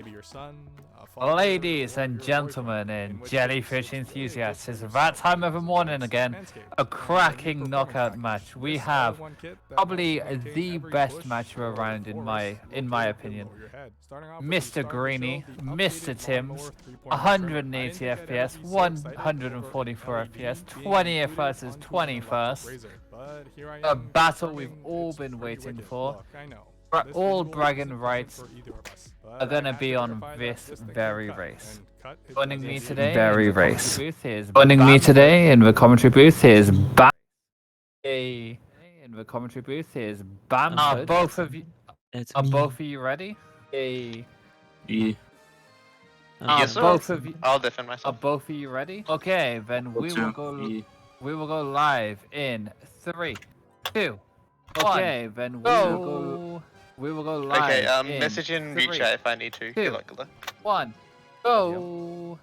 maybe your son, a father, Ladies or and your gentlemen boyfriend, in and which jellyfish case, it's really enthusiasts, just it's for that yourself, time of the so morning it's again. Manscaped, A and their new cracking performance knockout package. match. We This have all-in-one kit that helps probably you maintain the every best bush match or around in forest my located opinion. below your head. Starting off with the Mr. star of the Greeny, show, the Mr. updated Timbs, Lawnmower 3.0 trimmer. I 180 didn't think I'd ever FPS, be so excited over an 144 LED FPS, being 20th included versus onto an electric 21st. razor, but here I A am battle we've confirming all it's been pretty waiting wicked. for. Look, I know this All visual bragging isn't rights pleasant for either of us, are but gonna I have be to on verify that this this thing can very cut, race. and cut it Joining does me indeed. today Very in the race. commentary booth is Joining me today in the commentary booth is in the commentary booth is Bamford. Both of you are both of you ready? Yeah. Yes, sir. Both of you I'll defend are myself. both of you ready? Okay, then we will go. Yeah. We will go live in 3, 2, 1. Okay, then we will go. We will go live. Okay, in message in group 3, chat if I need to. 2, Good luck, good luck. 1, go.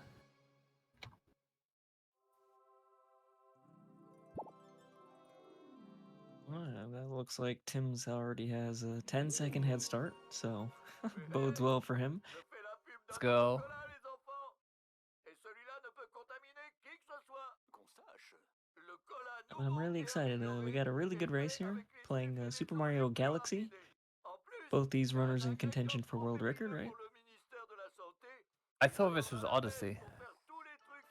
That looks like Timbs already has a 10-second head start, so bodes well for him. Let's go. I'm really excited. We got a really good race here, playing Super Mario Galaxy. Both these runners in contention for world record, right? I thought this was Odyssey.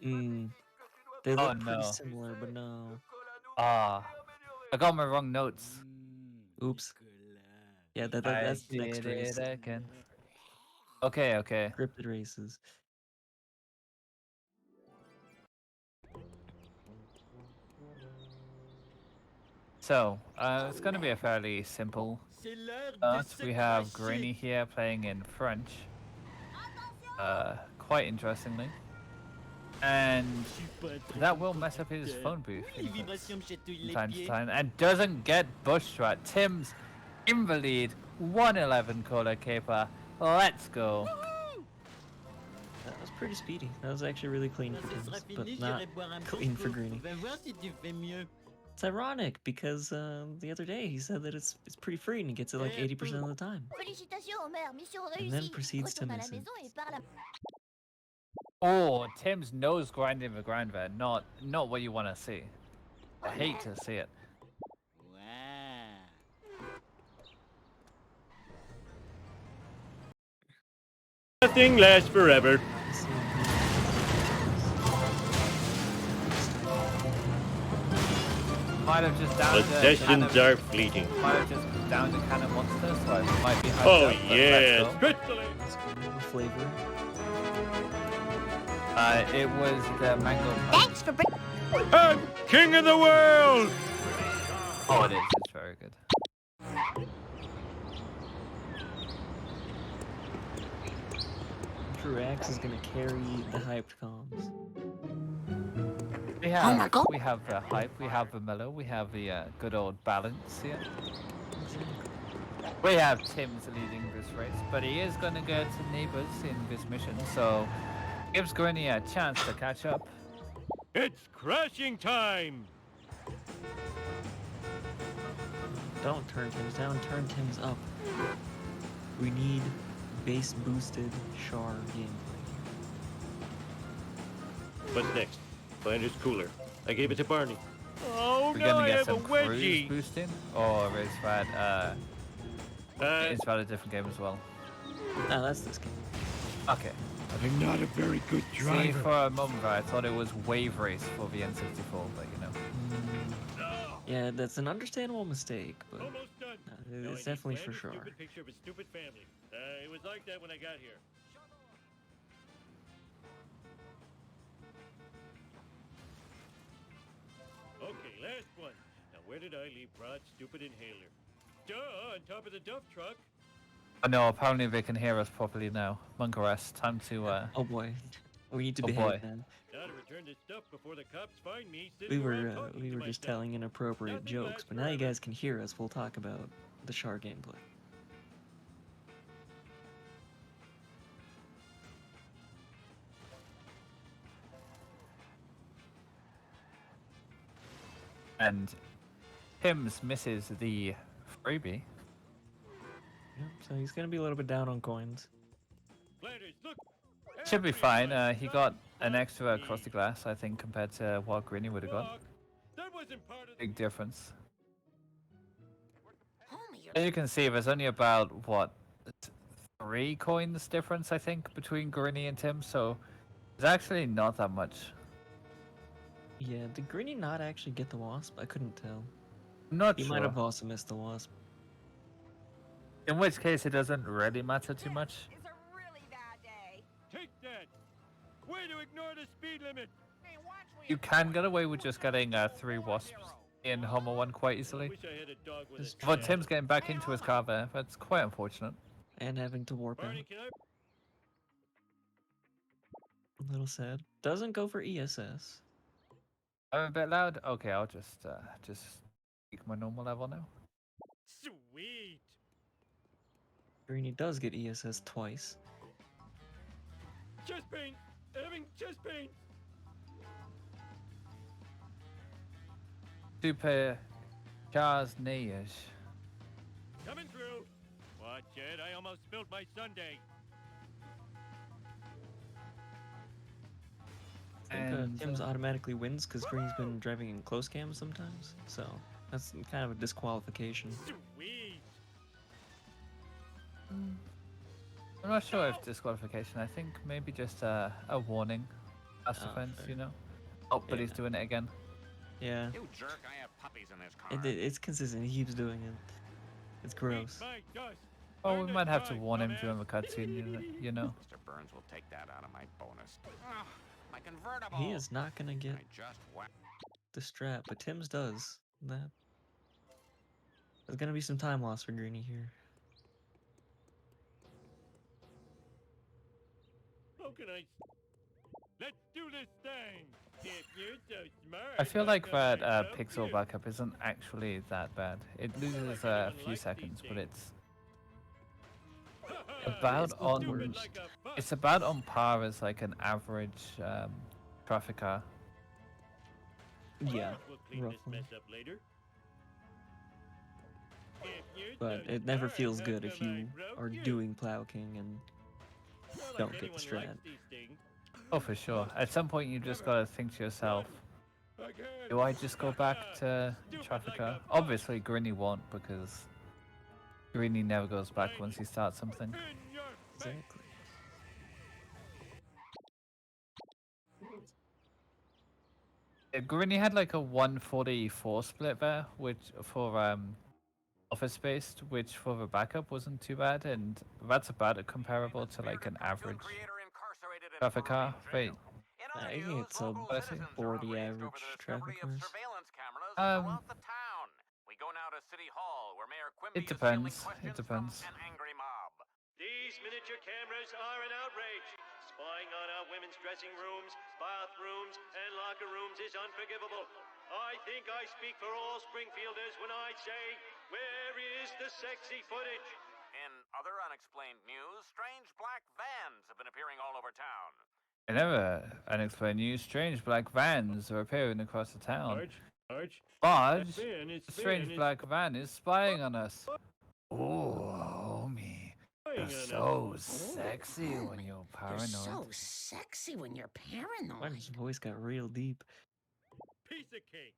They look pretty similar, but no. Ah, I got my wrong notes. Oops. Yeah, that's the next did race. it again. Okay. Scripted races. So, it's going to be a fairly simple start. We have Greeny here playing in French. Quite interestingly. And that will mess up his phone booth from time to time. And doesn't get bush rat. Timbs in the lead. 111 Cola Caper. Let's go. That was pretty speedy. That was actually really clean for Timbs, but not clean for Greeny. It's ironic because the other day he said that it's pretty free and he gets it like 80% of the time. And then proceeds to miss it. Oh, Tim's nose grinding the ground there. Not what you want to see. I hate to see it. Nothing lasts forever. Might have just downed Possessions are fleeting. Might have just downed a can of monster, so I might be hyped Oh up, but yes, let's go. crystalline. Flavor. It was the mango. Thanks for I'm king of the world. Oh, it is. It's very good. Truax is gonna carry the hyped comms. We have the hype, we have the mellow, we have the good old balance here. We have Tim's leading this race, but he is going to go to neighbors in this mission, so gives Greeny a chance to catch up. It's crashing time. Don't turn Timbs down, turn Timbs up. We need base boosted Char gameplay. What's next? Blender's cooler. I gave it to Barney. Oh We're no, gonna I get have a some cruise wedgie. boosting, or is that a different game as well? No, that's this game. Okay. I'm not a very good See, driver. for a moment I thought it was Wave Race for the N64, but you know. Yeah, that's an understandable mistake, but Almost done. no, Now it's I need definitely for Blender's sure. Stupid picture of a stupid family. It was like that when I got here. Okay, last one. Now where did I leave Brod's stupid inhaler? Duh, on top of the dump truck. Oh no, apparently they can hear us properly now. Munkarest, time to Oh boy, we need to Oh behave, boy. man. Now to return this stuff before the cops find me We sitting around were talking we to were just myself. telling inappropriate Nothing jokes, lasts but now you forever. guys can hear us. We'll talk about the Char gameplay. And Timbs misses the freebie. Yep, so he's gonna be a little bit down on coins. Flanders, Should be fine. He got an extra across the glass, I think, compared to what Greeny would have got. That wasn't part of Big difference. Homie, you're As you can see, there's only about, what, 3 coins difference, I think, between Greeny and Tim, so it's actually not that much. Yeah, did Greeny not actually get the wasp? I couldn't tell. I'm not He sure. might have also missed the wasp. In which case, it doesn't really matter too much. It's a really bad day. Take that! Way to ignore the speed limit! Hey, watch where You can get away with just getting 3 wasps in Homer 1 quite easily. Wish I had a dog with This a But tail. Tim's getting back into his car there. That's quite unfortunate. And having to warp out. Barney, can I... A little sad. Doesn't go for ESS. I'm a bit loud. Okay, I'll just speak my normal level now. Sweet! Greeny does get ESS twice. Chest pain! Having chest pain! Super Charles Neyers. Coming through! Watch it, I almost spilled my sundae. I think And, Tim's automatically wins because Greeny's been driving in close cam sometimes. So that's kind of a disqualification. Sweet! I'm not sure if disqualification. I think maybe just a warning. Past Oh, offense, fair. you know? Oh, but he's Yeah. doing it again. Yeah, You jerk, I have puppies in this car. it's consistent. He keeps doing it. It's gross. Eat my dust. Oh, Earn we the might have to drive, warn him dumbass. during the cutscene, you know? Mr. Burns will take that out of my bonus. Ugh, my convertible. He is not gonna get I just whacked. the strap, but Tim's does. That there's gonna be some time loss for Greeny here. How can I... Let's do this thing! If you're so smart, I feel how like come that I help pixel you? backup isn't actually that bad. It loses a few seconds, but it's about It's on Stupid like a fuck. it's about on par as like an average traffic car. Yeah, We'll clean this roughly. mess up later. If you're But so it never smart, feels how good if come I you broke are you? doing plowking and Not like don't get the anyone strat. likes these things. Oh, for sure. At some point, you just gotta think to yourself, Again. do I just go back to traffic car? Obviously, Greeny won't because Greeny never goes back once he starts something. In your face. Exactly. Greeny had like a 144 split there, which for office space, which for the backup wasn't too bad, and that's about comparable to like an average traffic car. Wait, I think it's a 40 average traffic cars. Um, it depends. It depends. These miniature cameras are an outrage. Spying on our women's dressing rooms, bathrooms, and locker rooms is unforgivable. I think I speak for all Springfielders when I say, where is the sexy footage? In other unexplained news, strange black vans have been appearing all over town. Whenever unexplained news, strange black vans are appearing across the town. Arch, Barge, Finn, it's a strange Finn, black van is spying on us. Oh, homie. You're so sexy when you're You're paranoid. so sexy when you're paranoid. Martin's voice got real deep. piece of cake.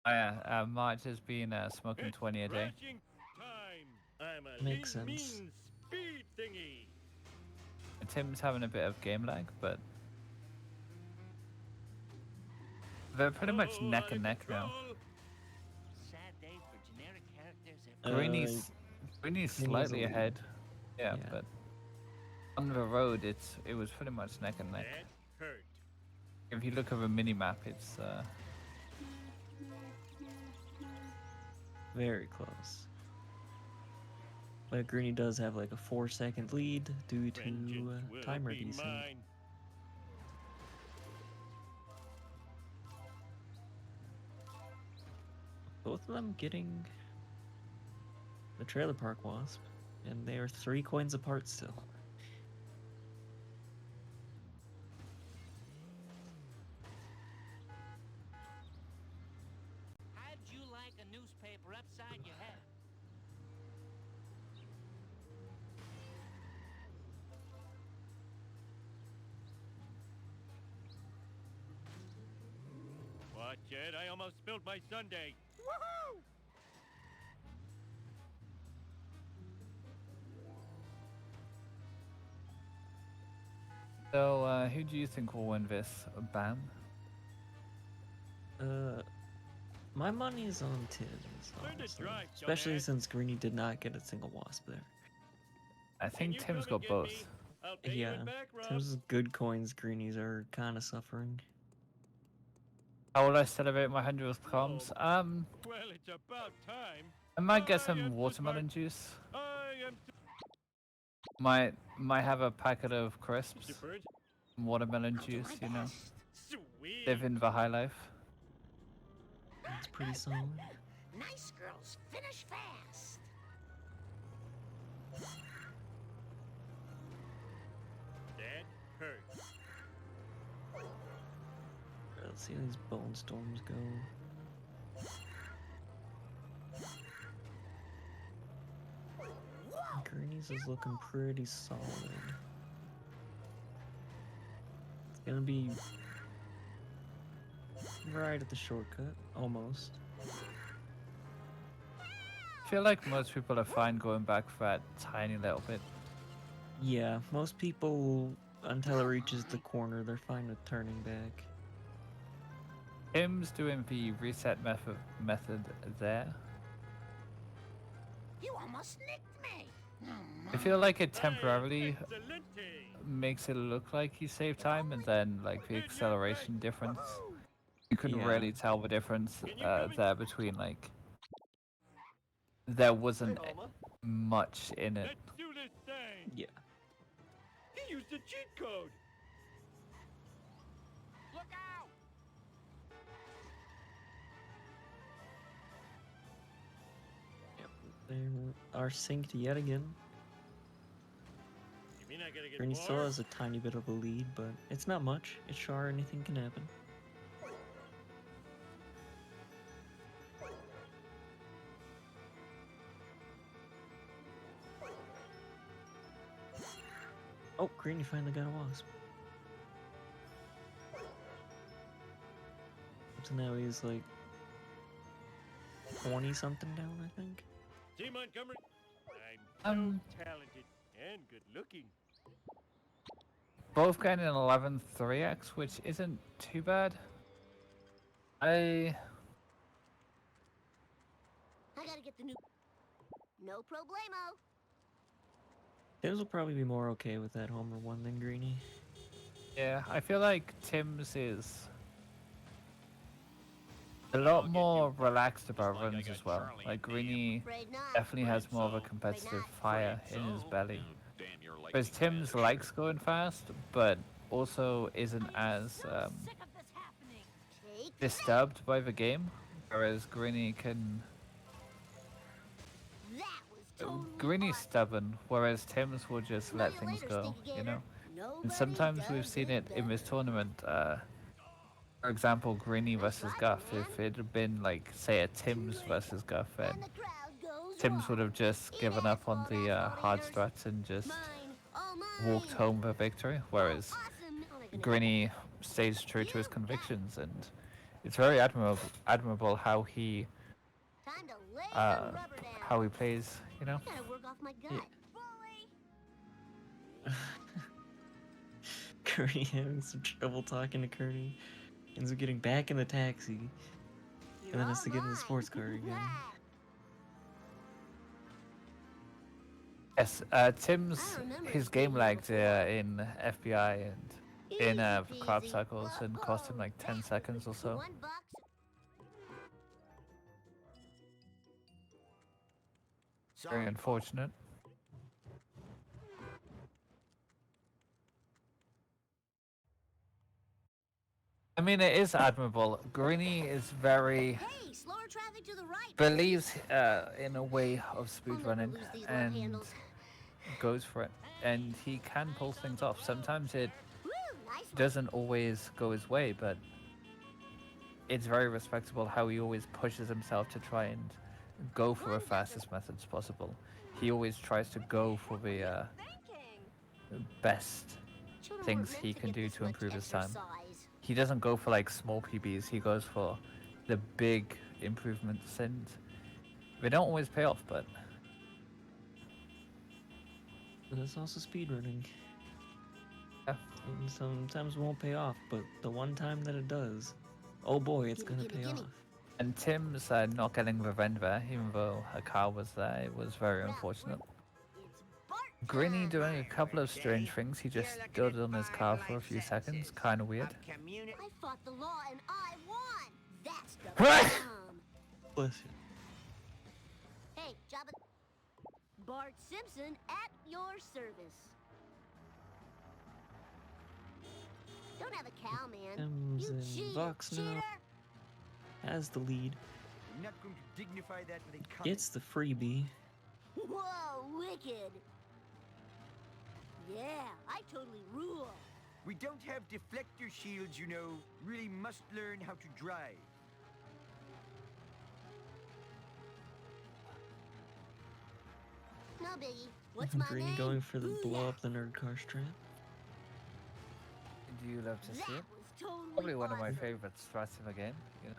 Oh, yeah, March has been smoking It's 20 a day. crashing time. I'm a Makes lean, sense. mean speed thingy. Tim's having a bit of game lag, but they're pretty much Oh, neck out and of neck now. control. Sad day for generic characters. Greeny's Greeny's slightly a lead. ahead. Yeah, Yeah. but on the road, it was pretty much neck and neck. That hurt. If you look at the mini map, it's Very close. But Greeny does have like a 4-second lead due to Vengeance will time be reducing. mine. Both of them getting the trailer park wasp, and they are 3 coins apart still. How'd you like a newspaper upside your head? Watch it, I almost spilled my sundae. Woohoo! So, who do you think will win this? Bam? My money is on Timbs, Learn to honestly. drive, Especially dumbass. since Greeny did not get a single wasp there. I Can think you Tim's come and got get both. me? I'll pay you Yeah, it back, Rob. Timbs' good coins, Greeny's are kind of suffering. How will I celebrate my 100th comms? Well, it's about time. I might get I some am watermelon smart. juice. I am Might have a packet of crisps. Bird. Watermelon I'll do juice, my you know. best. Sweet. Living the high life. That's pretty solid. Nice girls finish fast. That hurts. Let's see how these bone storms go. Greeny's is looking pretty solid. It's gonna be right at the shortcut, almost. I feel like most people are fine going back for that tiny little bit. Yeah, most people, until it reaches the corner, they're fine with turning back. Tim's doing the reset method there. You almost nicked me. I feel like it Ay, temporarily excelente. makes it look like he saved time, and then like the acceleration difference, you can Yeah. really tell the difference there between like there wasn't much in it. Let's do this thing. Yeah. He used a cheat code. Look out! They are synced yet again. You mean I gotta get Greeny more? still has a tiny bit of a lead, but it's not much. It's sure anything can happen. Oh, Greeny finally got a wasp. So now he's like 20 something down, I think. See, Montgomery, I'm so Um, talented and good looking. Both getting an 11 3x, which isn't too bad. I gotta get the new. No problemo. Timbs will probably be more okay with that homer one than Greeny. Yeah, I feel like Tim's is a lot more relaxed about runs as well. Like Greeny Afraid not. definitely has more of a competitive fire in his belly. Whereas Tim's likes going fast, but also isn't as Sick of this happening. Take disturbed by the game. Whereas Greeny can. that was totally Greeny's awesome. stubborn, whereas Tim's will just Smell let you things later, go, Stinky you Gator. know? And Nobody sometimes we've does seen it in better. this tournament. For example, Greeny versus right, Guff. man. If it had been like, say, a Tim's versus Guff, then And the crowd goes Tim's would wild. have just Eat given up on asshole, the asshole hard eaters. strats and just Mine. All mine. walked home with a victory. Whereas Awesome. I'm not gonna Greeny stays true to his convictions, and it's very admirable how he Time to lay the rubber down. how he plays. You know. Gotta work off my gut. Yeah. Bully. Kearney having some trouble talking to Kearney. Ends up getting back in the taxi. And then has to get in the sports car again. Yes, Tim's his game lagged in FBI and in crop cycles and cost him like 10 seconds or so. $1. Very unfortunate. I mean, it is admirable. Greeny is very Hey, slower traffic to the right. believes in a way of I'll speed never running lose these left and handles. goes for it. And he can pull things off. Sometimes it Woo, nice one. doesn't always go his way, but it's very respectable how he always pushes himself to try and go for the fastest methods possible. He always tries to go for the best Children things weren't he meant can get do this to much improve his time. exercise. he doesn't go for like small PBs. He goes for the big improvements, and they don't always pay off. But There's also speedrunning. yeah, And sometimes it won't pay off, but the one time that it does, oh boy, it's gonna pay off. and Tim's not getting the vent there, even though a car was there, it was very unfortunate. Greeny doing a couple of strange things. He just stood on his car for a few seconds, kind of weird. I fought the law and I won. That's the Bless you. Hey, Jabba. Bart Simpson at your service. Don't have a cow, man. Timbs You and cheated, Vox now cheater. has the lead. I'm not going to dignify that with a comment. Gets the freebie. Whoa, wicked. Yeah, I totally rule. We don't have deflector shields, you know. Really must learn how to drive. No biggie. What's my Greeny name? going for the blow Booyah. up the nerd car strat. Do you love to see That it? was totally Probably one of my awesome. favorite strats in the game. You know,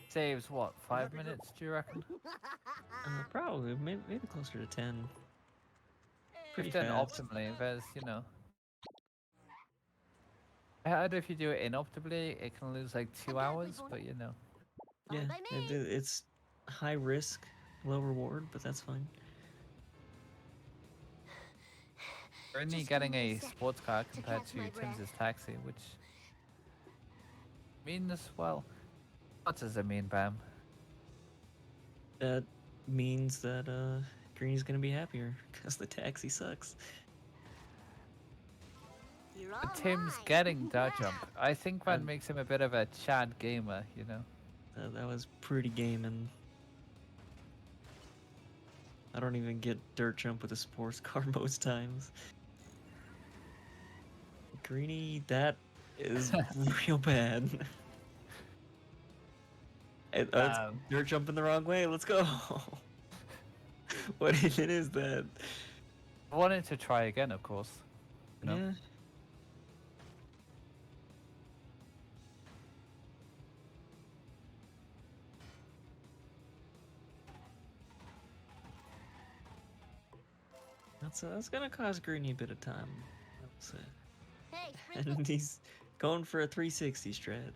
saves what, 5 minutes? Do you reckon? Probably, maybe closer to 10. Pretty If done fast. optimally, there's I heard if you do it inoptimally, it can lose like 2 hours, but you know. Yeah, Fine by me. it's high risk, low reward, but that's fine. We're only Just getting give me a a sec sports car to compared catch to my breath. Tim's taxi, which means, well, what does it mean, Bam? That means that Greeny's gonna be happier because the taxi sucks. You're all But Tim's mine. getting that Yeah. jump. I think that Um, makes him a bit of a Chad gamer, you know? That was pretty gaming. I don't even get dirt jump with a sports car most times. Greeny, that is real bad. It's dirt jumping the wrong way. Let's go. What even is that? I wanted to try again, of course. You know? Yeah. That's gonna cost Greeny a bit of time, I would say. Hey, sprinkle. And he's going for a 360 strat.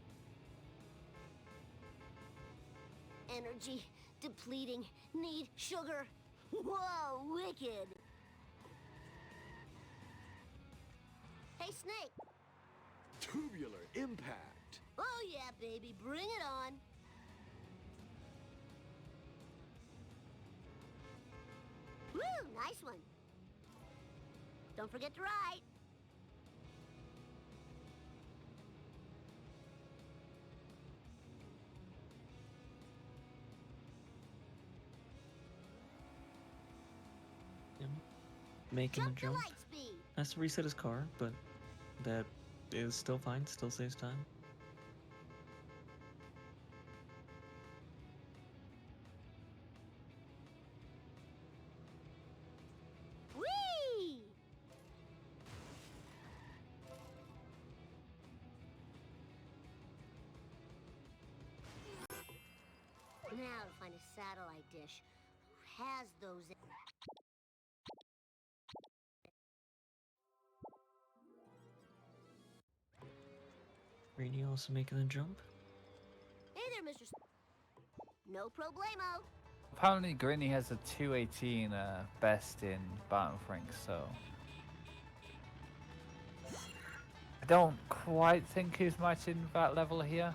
Energy depleting. Need sugar. Whoa, wicked. Hey, Snake. Tubular impact. Oh yeah, baby, bring it on. Woo, nice one. Don't forget to write. Making Jump the to jump. light speed. Has to reset his car, but that is still fine. Still saves time. Whee! Now to find a satellite dish. Who has those? Greeny also making the jump. Hey there, Mr. No problemo. Apparently, Greeny has a 218 best in Barton Frank, so I don't quite think he's matching that level here.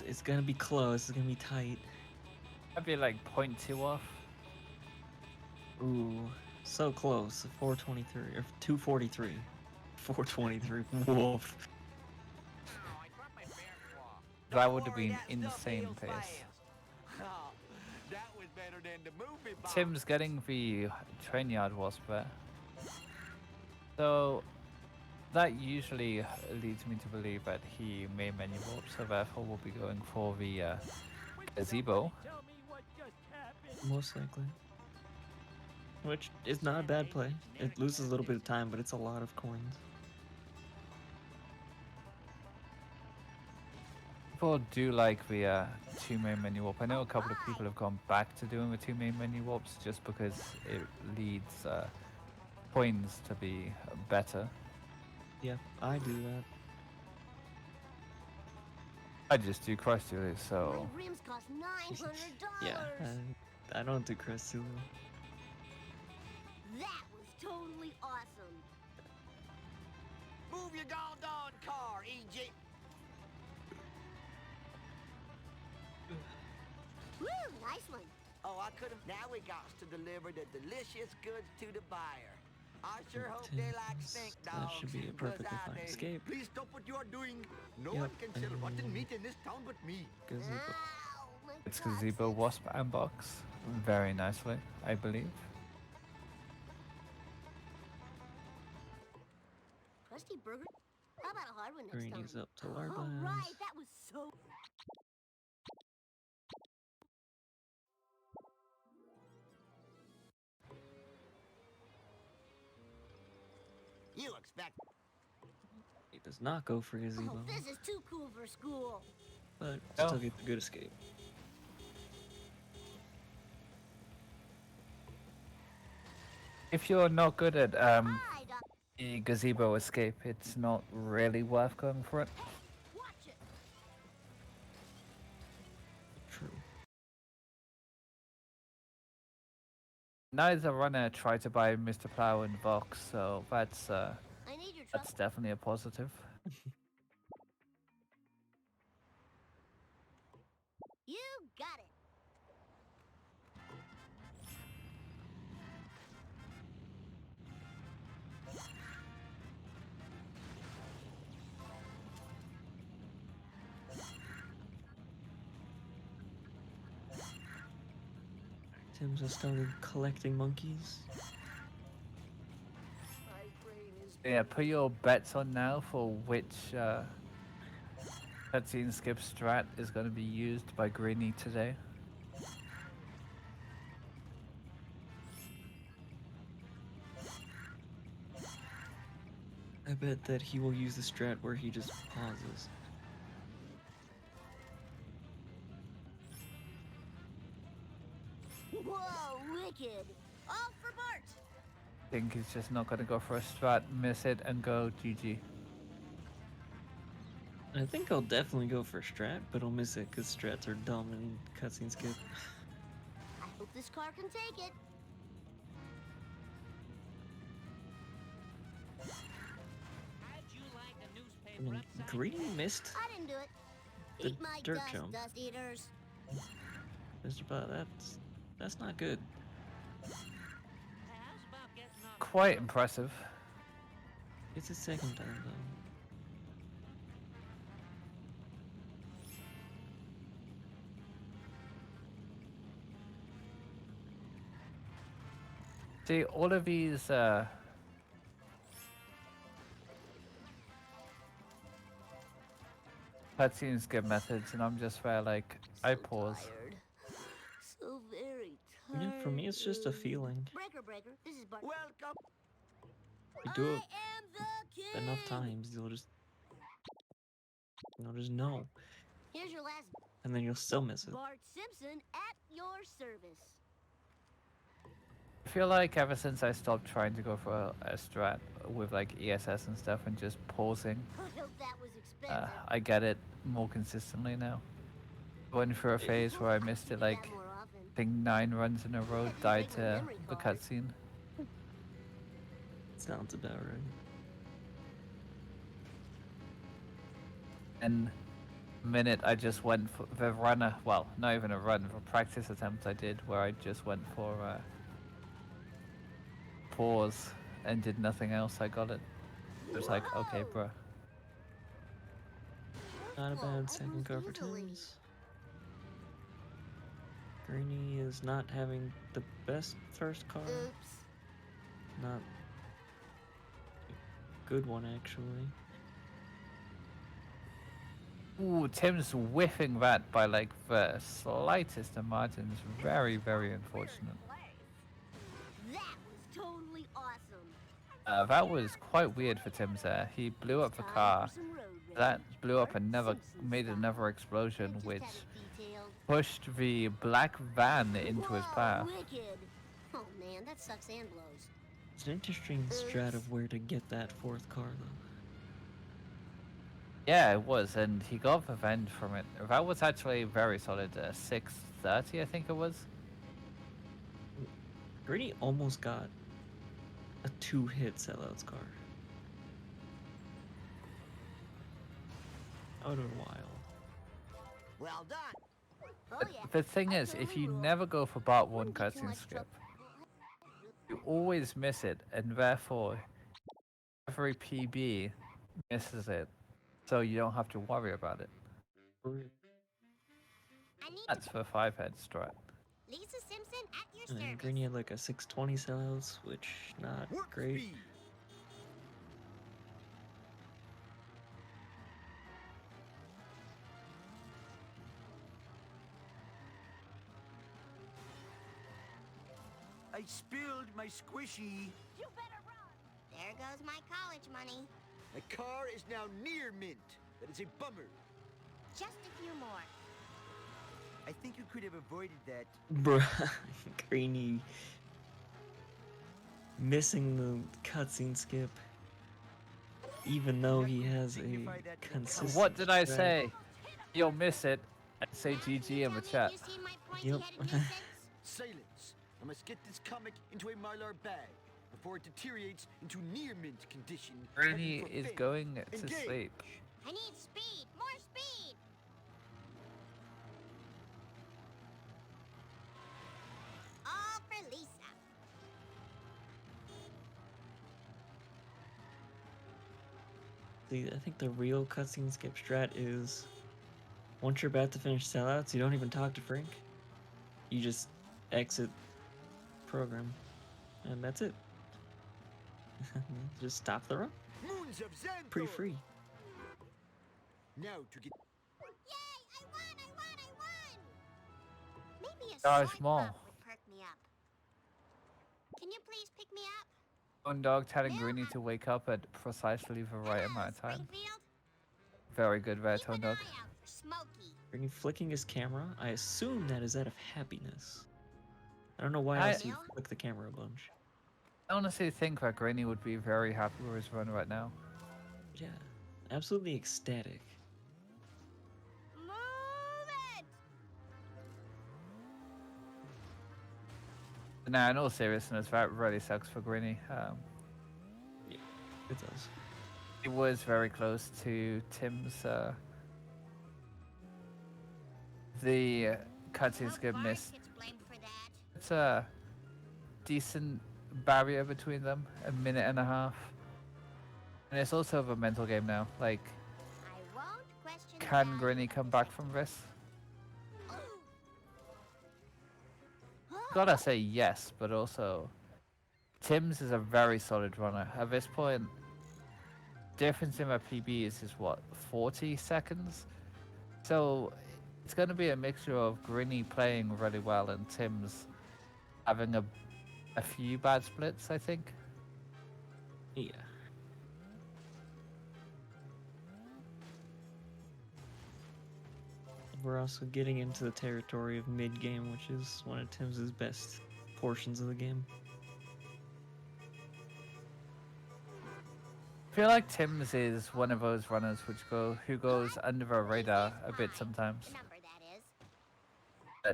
It's gonna be close. It's gonna be tight. I'd be like 0.2 off. Ooh, so close. 423 or 243. 423. Wolf. That would have been insane pace. That was better than the movie box. Tim's getting the train yard wasp there. So that usually leads me to believe that he may menu warp, so therefore we'll be going for the gazebo. Most likely. Which is not a bad play. It loses a little bit of time, but it's a lot of coins. people do like the two main menu warp. I know a couple of people have gone back to doing the two main menu warps just because it leads coins to be better. Yeah, I do that. I just do cross dually, so My rims cost $900. Yeah, I don't do crest too. That was totally awesome. Move your goddamn car, EJ. Woo, nice one. Oh, I could have. Now we got to deliver the delicious goods to the buyer. I sure hope they like stink That dogs. should be a 'cause perfectly I fine do. escape. Please stop what you are doing. No Yep, one can sell rotten meat in this town but me. Gazebo. Ow, my it's coccyx. gazebo, wasp, and box. Very nicely, I believe. Krusty Burger? How about a hard one next Greeny's time? up to our All right, that was so... You expect. He does not go for gazebo, Oh, this is too cool for school. but No. still gets a good escape. If you're not good at Hi, Doc. the gazebo escape, it's not really worth going for it. Watch it. True. Neither runner tried to buy Mr. Plow and Vox, so that's I need your that's truck. definitely a positive. You got it. Timbs has started collecting monkeys. My brain is... Yeah, put your bets on now for which cutscene skip strat is going to be used by Greeny today. I bet that he will use the strat where he just pauses. Whoa, wicked. All for Bart. I think he's just not going to go for a strat, miss it, and go GG. I think I'll definitely go for strat, but I'll miss it because strats are dumb and cutscene skip. I hope this car can take it. I mean, Greeny missed I didn't do it. The Eat my dirt dust, jump. dust eaters. Mr. Bot, that's not good. Quite impressive. It's his second time though. See, all of these cutscene skip methods, and I'm just there like, I pause. Tired. So very You tired. know, for me, it's just a feeling. Breaker, this is Bart. Welcome. You do it I am the king. enough times, you'll just know, Here's your last and then you'll still miss it. Bart Simpson at your service. I feel like ever since I stopped trying to go for a strat with like ESS and stuff and just pausing, I hope that was expensive. I get it more consistently now. Went through a phase where I missed it like, More often. I think 9 runs in a row, died to the cutscene. Sounds about right. And the minute I just went for the runner, well, not even a run, the practice attempt I did where I just went for pause and did nothing else, I got it. It was like, okay, bruh. Not a Whoa, bad I second moved go for easily. Timbs. Greeny is not having the best first car. Oops. Not a good one, actually. Ooh, Tim's whiffing that by like the slightest of margins. Very, very unfortunate. That was totally awesome. That was quite weird for Tim's there. He blew up the Time car, for some road That blew up and never made another explosion, Just which have it detailed. pushed the black van into his Whoa, path. wicked. Oh man, that sucks and blows. It's an interesting strat of where to get that fourth car, though. Yeah, it was, and he got the vent from it. That was actually very solid. 630, I think it was. Greeny almost got a 2-hit sellouts car. That would have been wild. Well done. Oh yeah. The thing is, if you never go for part 1 Wouldn't be too cutscene much skip, trouble. you always miss it, and therefore every PB misses it, so you don't have to worry about it. I need That's the 5-head strat. Lisa Simpson at your And then service. Greeny had like a 620 sellouts, which not Work great. speed. I spilled my squishy. You better run. There goes my college money. My car is now near mint. That is a bummer. Just a few more. I think you could have avoided that. Bruh, Greeny missing the cutscene skip, even though he has a consistent. What did I strat. say? You'll miss it, and say GG in the chat. You see my point? Yep. He had a decent. Silence. I must get this comic into a Mylar bag before it deteriorates into near mint condition. Greeny heading for is fame. going to Engage. sleep. I need speed. More speed. All for Lisa. See, I think the real cutscene skip strat is once you're about to finish sellouts, you don't even talk to Frank. You just exit program, and that's it. Just stop the run. Moons of Xanthor. Pretty free. Now to get. Yay! I won! Maybe a Gosh, side Mom. pop would perk me up. Can you please pick me up? One dog telling Greeny to wake up at precisely the right Hello, amount of time. Springfield. Very good there, Keep Tone an Dog. eye out for Smokey. Greeny flicking his camera. I assume that is out of happiness. I don't know why I- else he flick the camera a bunch. I honestly think that Greeny would be very happy with his run right now. Yeah, absolutely ecstatic. Move it! Nah, in all seriousness, that really sucks for Greeny. It does. He was very close to Timbs. The cutscene skip Bart missed. gets blamed for that. It's a decent barrier between them, a minute and a half. And it's also a mental game now. Like, I won't question the can value Greeny of come his back effort. from this? Oh. Gotta say yes, but also Timbs is a very solid runner. At this point, difference in my PB is what, 40 seconds? So it's gonna be a mixture of Greeny playing really well and Timbs having a few bad splits, I think. Yeah. We're also getting into the territory of mid-game, which is one of Tim's best portions of the game. I feel like Timbs is one of those runners who goes under the radar a bit sometimes. The number, that is.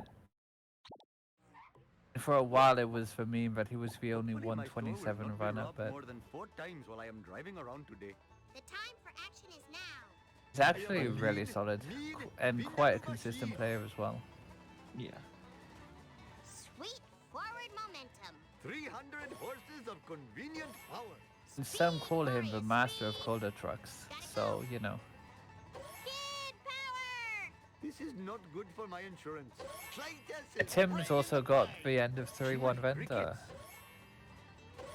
But for a while it was for me that he was the only Hopefully my store will 127 not be runner, robbed but more than 4 times while I am driving around today. The time for action is now. he's actually really solid and quite a consistent player as well. Yeah. Sweet forward momentum. 300 horses of convenient power. And some call him the master of colder trucks, so you know. Kid power! This is not good for my insurance. Tim's also got the end of 3-1 vent.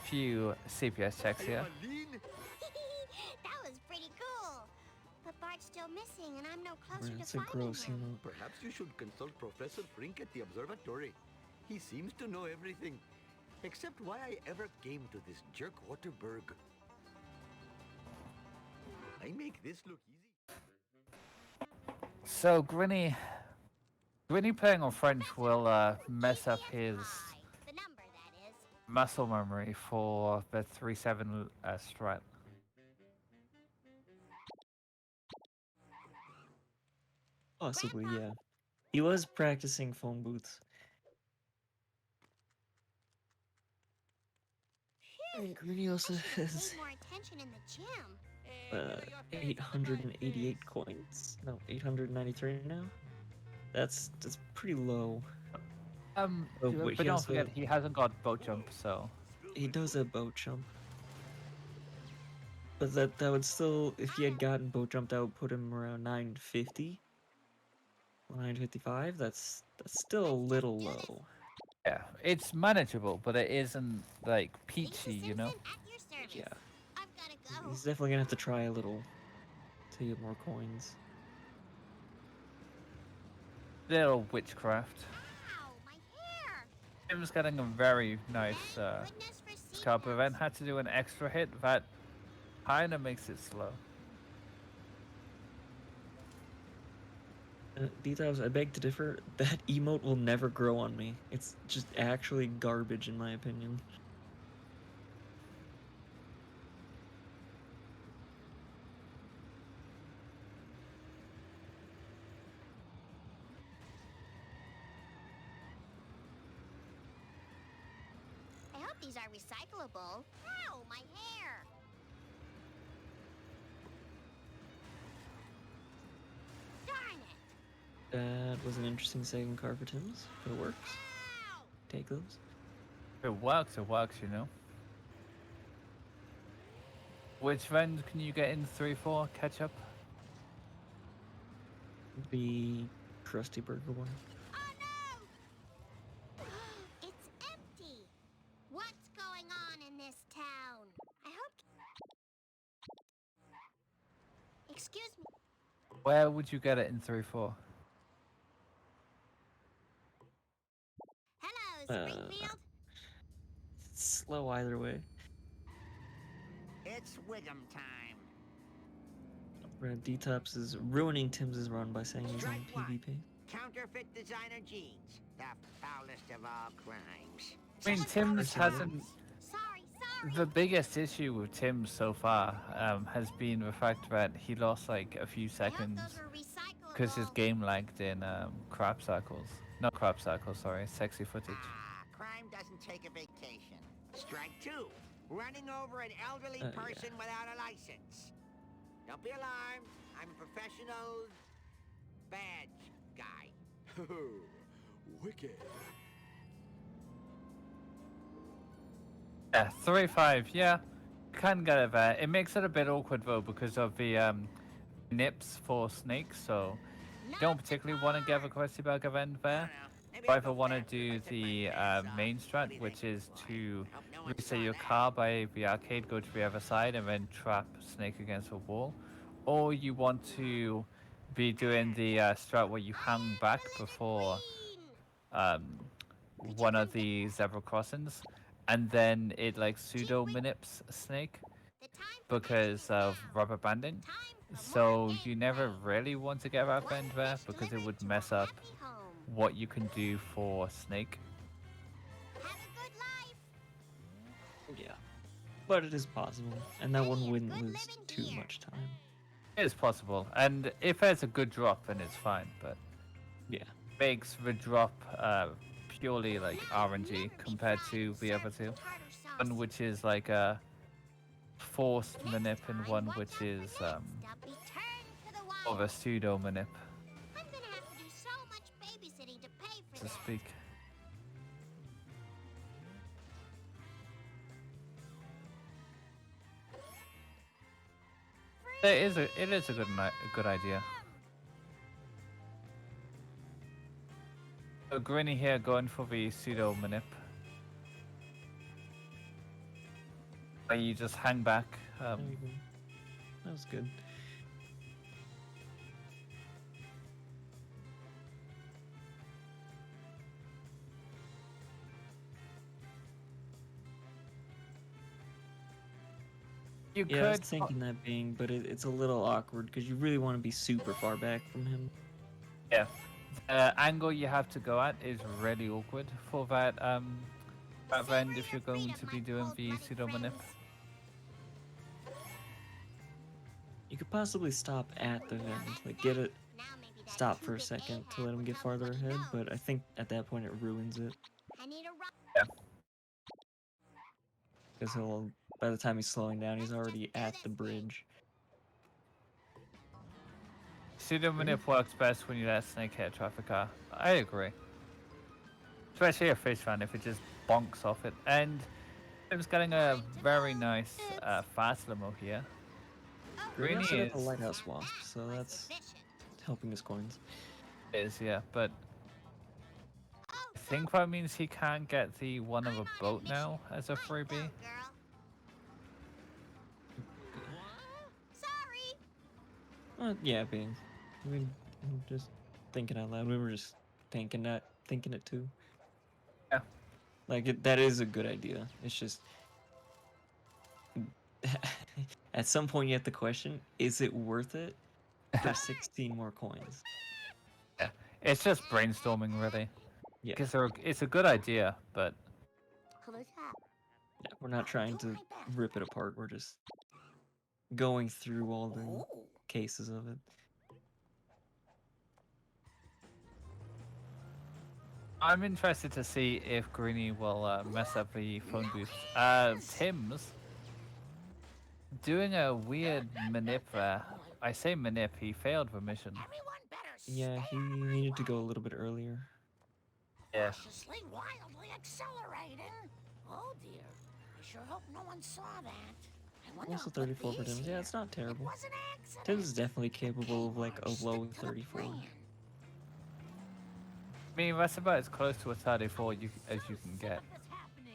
Few CPS checks here. That was pretty cool. But Bart's still missing, and I'm no closer That's to a finding gross him. emote. Perhaps you should consult Professor Frink at the observatory. He seems to know everything. Except why I ever came to this jerk Waterberg. I make this look easy. So Greeny playing on French will mess up his The number, that is. muscle memory for the 3-7 strat. Possibly, yeah. He was practicing phone booths. And Greeny also has Pay more attention in the gym. 888 coins. No, 893 now. That's pretty low. Oh, But he don't has forget he hasn't got boat jump, so he does have boat jump. But that would still, if he had gotten boat jump, that would put him around 950. 955. That's still a little low. yeah, it's manageable, but it isn't like peachy, you know. Yeah. I've gotta go. He's definitely gonna have to try a little to get more coins. Little witchcraft. Ow, my hair. Tim's getting a very nice Goodness for scar, but then had to do an extra hit that kinda makes it slow. Details, I beg to differ. That emote will never grow on me. It's just actually garbage, in my opinion. I hope these are recyclable. Ow, my hair. Darn it. That was an interesting second car for Timbs, but it works. Ow. Take those. If it works, you know. Which vend can you get in 3-4 ketchup? The Krusty Burger one. Oh no! It's empty. What's going on in this town? I hope. Excuse me. Where would you get it in 3-4? Hello, Springfield. It's slow either way. It's Wiggum time. Detops is ruining Timbs' run by saying he's on Strike one. PvP. Counterfeit designer jeans. The foulest of all crimes. I mean, Tim's hasn't. Sorry. The biggest issue with Tim so far has been the fact that he lost like a few seconds because his game lagged in crap cycles. Not crap cycles, sorry, sexy footage. Crime doesn't take a vacation. Strike two. Running over an elderly person without a license. Don't be alarmed. I'm a professional badge guy. Wicked. Yeah, 3-5, yeah, can get it there. It makes it a bit awkward though because of the nips for snakes, so you don't particularly want to get a Krusty Burger event there. You either want to do the main strat, which is to reset your car by the arcade, go to the other side, and then trap Snake against a wall. Or you want to be doing the strat where you hang back before one of the zebra crossings, and then it like pseudo manips Snake because of rubber banding. So you never really want to get that bend there because it would mess up what you can do for Snake. Yeah. But it is possible, and that one wouldn't lose too much time. It is possible, and if there's a good drop, then it's fine. But yeah, makes the drop purely like RNG compared to the other two. One which is like a forced manip, and one which is of a pseudo manip, I'm gonna have to do so much babysitting to pay for to speak. It is a good idea. So Greeny here going for the pseudo manip. Where you just hang back. There you go. That was good. You Yeah, I was could thinking that being, but it's a little awkward because you really want to be super far back from him. Yeah. The angle you have to go at is really awkward for that vent if you're going to be doing the pseudo manip. You could possibly stop at the vent, like get it, stop for a second to let him get farther ahead, but I think at that point it ruins it. Yeah. Because he'll, by the time he's slowing down, he's already at the bridge. Pseudo manip works best when you let Snake hit a traffic car. I agree. Especially a fish fan if it just bonks off it. And Tim's getting a very nice fast limo here. Greeny Greeny set up a is, lighthouse wasp, so that's helping his coins. yeah, but I think that means he can't get the one of a boat now as a freebie. Yeah, being. I mean, I'm just thinking out loud. We were just thinking it too. Yeah. Like, that is a good idea. It's just... at some point you have to question, is it worth it for 16 more coins? Yeah. It's just brainstorming, really. Yeah. Because it's a good idea, but... Yeah, we're not trying to rip it apart. We're just going through all the cases of it. I'm interested to see if Greeny will mess up the phone booth. Timbs doing a weird manip there. I say manip, he failed the mission. Yeah, he needed to go a little bit earlier. Yeah. Cautiously, wildly accelerating. Oh dear. I sure hope no one saw that. Also 34 for Timbs. Yeah, it's not terrible. Timbs is definitely capable of like a low 34. I mean, that's about as close to a 34 as you can get.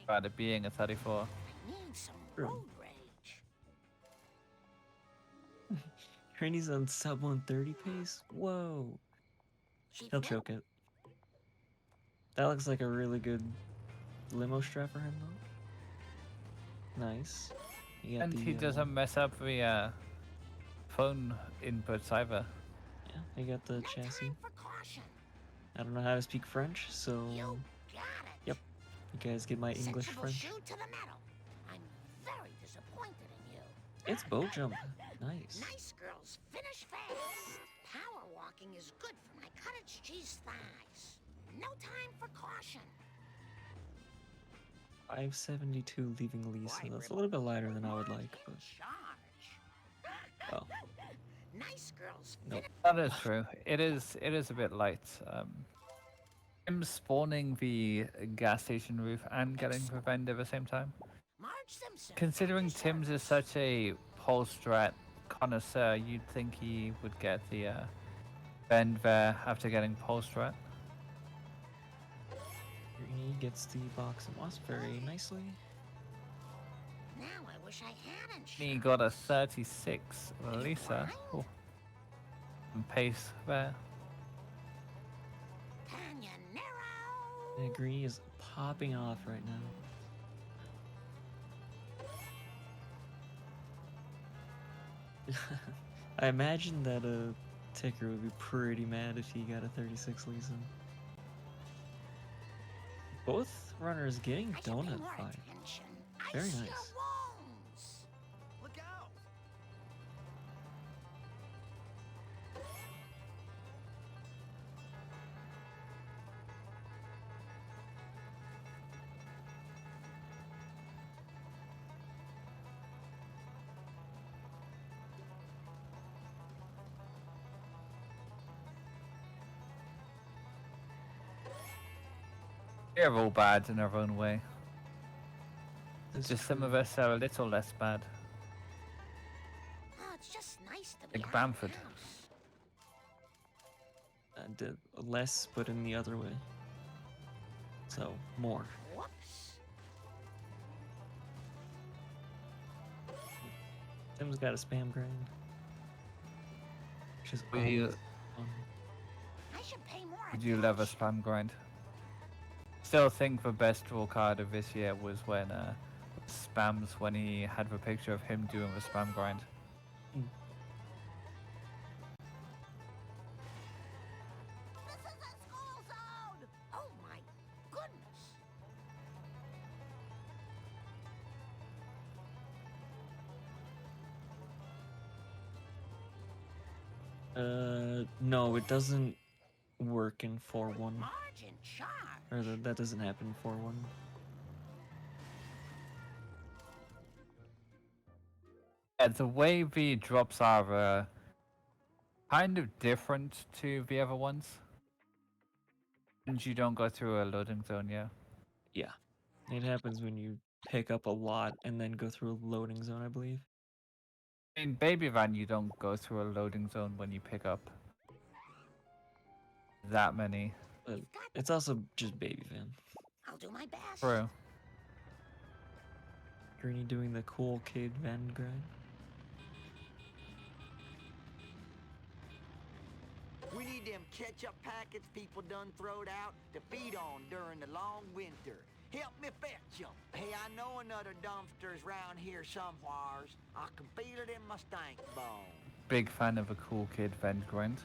About it being a 34. True. Greny's on sub 130 pace? Whoa. He'll choke it. That looks like a really good limo strat for him, though. Nice. And he doesn't mess up the phone inputs either. Yeah, he got the chassis. I don't know how to speak French, so... Yep. You guys get my English French. It's boat jump. Nice. Nice girls, finish fast. Power walking is good for my cottage cheese thighs. No time for caution. 572 leaving Lisa. That's a little bit lighter than I would like, but... Oh. Nice girls. Nope. That is true. It is a bit light. Him spawning the gas station roof and getting the vent at the same time. Considering Timbs is such a pole strat connoisseur, you'd think he would get the vent there after getting pole strat. He gets the box and wasp very nicely. Now I wish I hadn't. He got a 36 Lisa. Oh. And pace there. Yeah, Greeny is popping off right now. I imagine that Ticker would be pretty mad if he got a 36 Lisa. Both runners getting donut fight. Very nice. Look out! They're all bad in their own way. Just some of us are a little less bad. Oh, it's just nice to be Like Bamford. And less, but in the other way. So, more. Whoops. Tim's got a spam grind. Which is Would you, I should pay more would you love a spam grind? Still think the best draw card of this year was when Spams when he had the picture of him doing the spam grind. No, it doesn't work in 4-1. Margin charge. Or that doesn't happen in 4-1. Yeah, the way the drops are kind of different to the other ones. And you don't go through a loading zone, yeah. Yeah. It happens when you pick up a lot and then go through a loading zone, I believe. In Baby Van, you don't go through a loading zone when you pick up that many. But it's also just Baby Van. I'll do my best. True. Greeny doing the cool kid van grind. We need them ketchup packets people done throwed out to feed on during the long winter. Help me fetch 'em. Hey, I know another dumpster's round here somewheres. I can feel it in my stank bone. Big fan of a cool kid vent grind.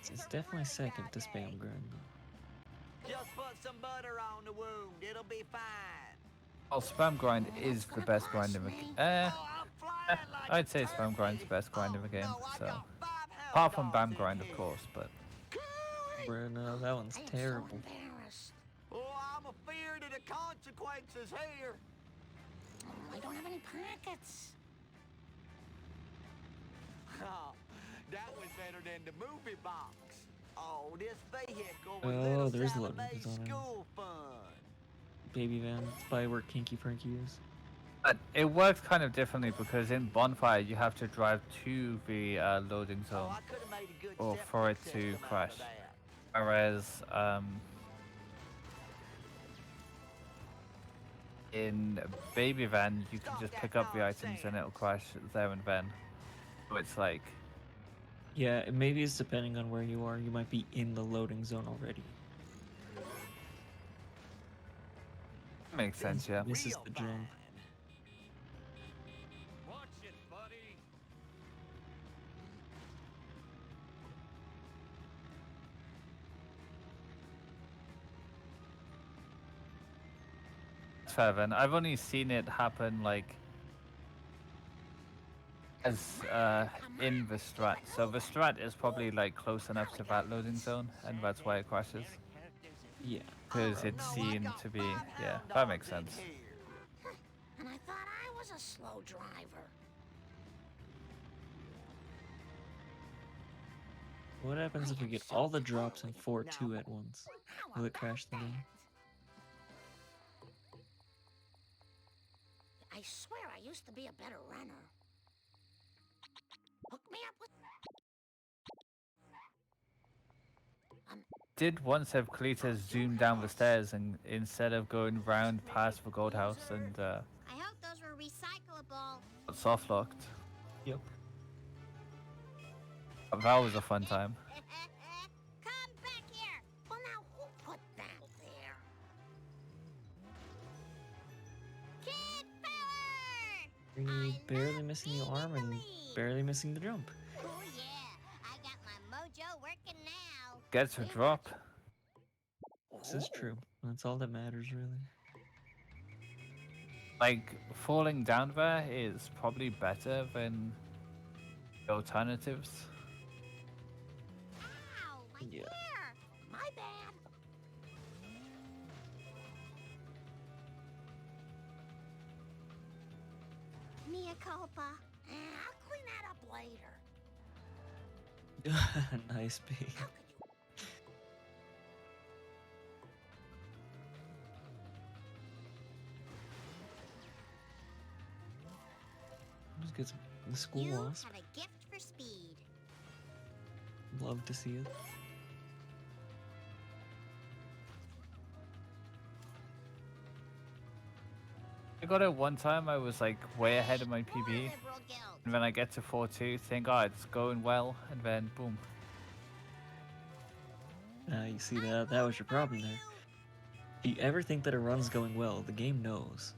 It's definitely second to spam grind. Just put some butter on the wound. It'll be fine. Well, spam grind is the best grind in the game. I'd say spam grind's the best grind in the game. So, apart from bam grind, of course, but. Bro, no, that one's terrible. Oh, I'm afeard of the consequences here. I don't have any pockets. Oh, that was better than the movie box. Oh, this vehicle was little there's Sally loading Mae's zone. school fun. Baby Van. It's probably where Kinky Frankie is. But it works kind of differently because in Bonfire you have to drive to the loading zone I could have made a good or septic for it to system out crash. of that. Whereas in Baby Van you can just pick up the items and it'll crash there and then. So it's like, Yeah, maybe it's depending on where you are. You might be in the loading zone already. makes sense, yeah. This is the jump. Watch it, buddy. Fair then. I've only seen it happen like as in the strat. So the strat is probably like close enough to that loading zone, and that's why it crashes. Yeah. Because it's seen to be, yeah, that makes sense. And I thought I was a slow driver. What happens if we get all the drops in 4-2 at once? Will it crash the game? I swear I used to be a better runner. Hook me up with... Did once have Cletus zoom down the stairs and instead of going round past the gold house and I hope those were recyclable. got soft locked. Yep. That was a fun time. Come back here. Well, now who put that there? Kid power! Greeny barely missing the arm and barely missing the jump. Oh yeah, I got my mojo working now. Gets a drop. This is true. That's all that matters, really. Like, falling down there is probably better than the alternatives. Ow, my Yeah. ear. My bad. Mea culpa. I'll clean that up later. Nice B. How could you? Just get some the school You wasp. have a gift for speed. Love to see it. I got it one time, I was like way ahead of my More PB. liberal guilt. And then I get to 4-2, think, oh, it's going well, and then boom. You see that? That was your problem there. If you ever think that a run's going well, the game knows.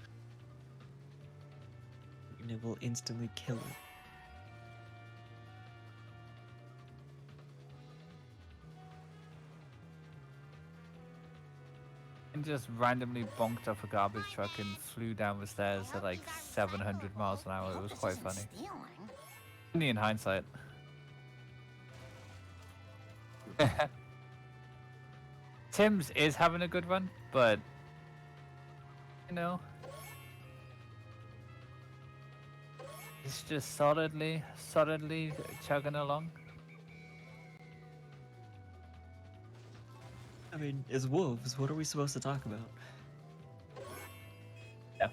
And it will instantly kill it. And just randomly bonked off a garbage truck and flew down the stairs at like 700 miles an hour. It was quite funny. Stealing. Only in hindsight. Timbs is having a good run, but you know, he's just solidly chugging along. I mean, as wolves, what are we supposed to talk about? Yeah,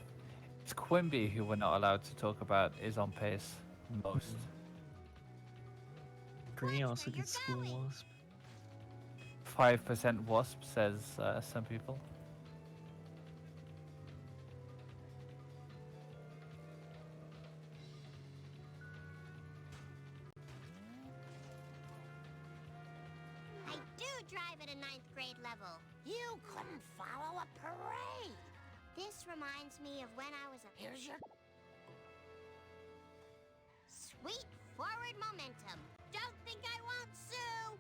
it's Quimby who we're not allowed to talk about is on pace most. Greeny also gets school wasp. 5% wasp, says some people. I do drive at a 9th grade level. You couldn't follow a parade. This reminds me of when I was a... Here's your... Sweet forward momentum. Don't think I won't sue.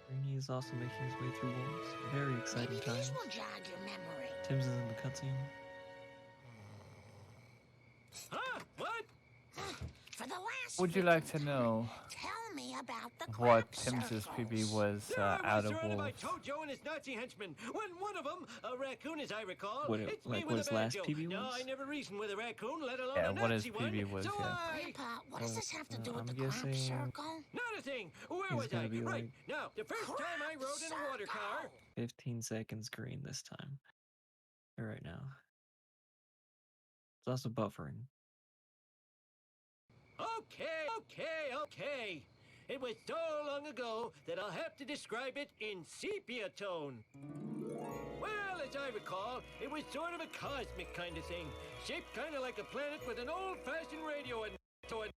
Greeny is also making his way through wolves. Very exciting Maybe times. these will jog your memory. Timbs is in the cutscene. Huh? What? For the last Would you like to know tell me about the what crop Tims's circles. PB was I out was of surrounded by wolves? Tojo and his Nazi henchmen. When one of them, a raccoon as I recall, What hits like me what with his a last banjo. PB No, was? I never reasoned with a raccoon, let alone Yeah, a what his Nazi one. PB was, So yeah. Grandpa, what does this have to do with the I'm crop guessing circle? Not a thing. Where He's was gonna I? be Right. like Now, the first time I rode in a water car. 15 seconds green this time. Right now. It's also buffering. Okay. It was so long ago that I'll have to describe it in sepia tone. Well, as I recall, it was sort of a cosmic kind of thing, shaped kind of like a planet with an old-fashioned radio and so it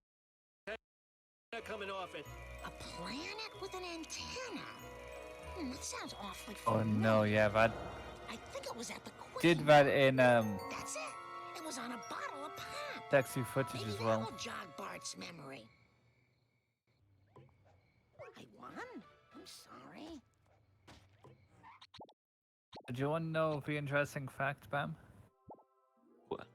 coming off it. A planet with an antenna? That sounds awfully Oh familiar. no, yeah, that I think it was at the Queen. did that in That's it. It was on a bottle of pop. sexy footage Maybe as well. that'll jog Bart's memory. I won? I'm sorry. Do you want to know the interesting fact, Bam? What?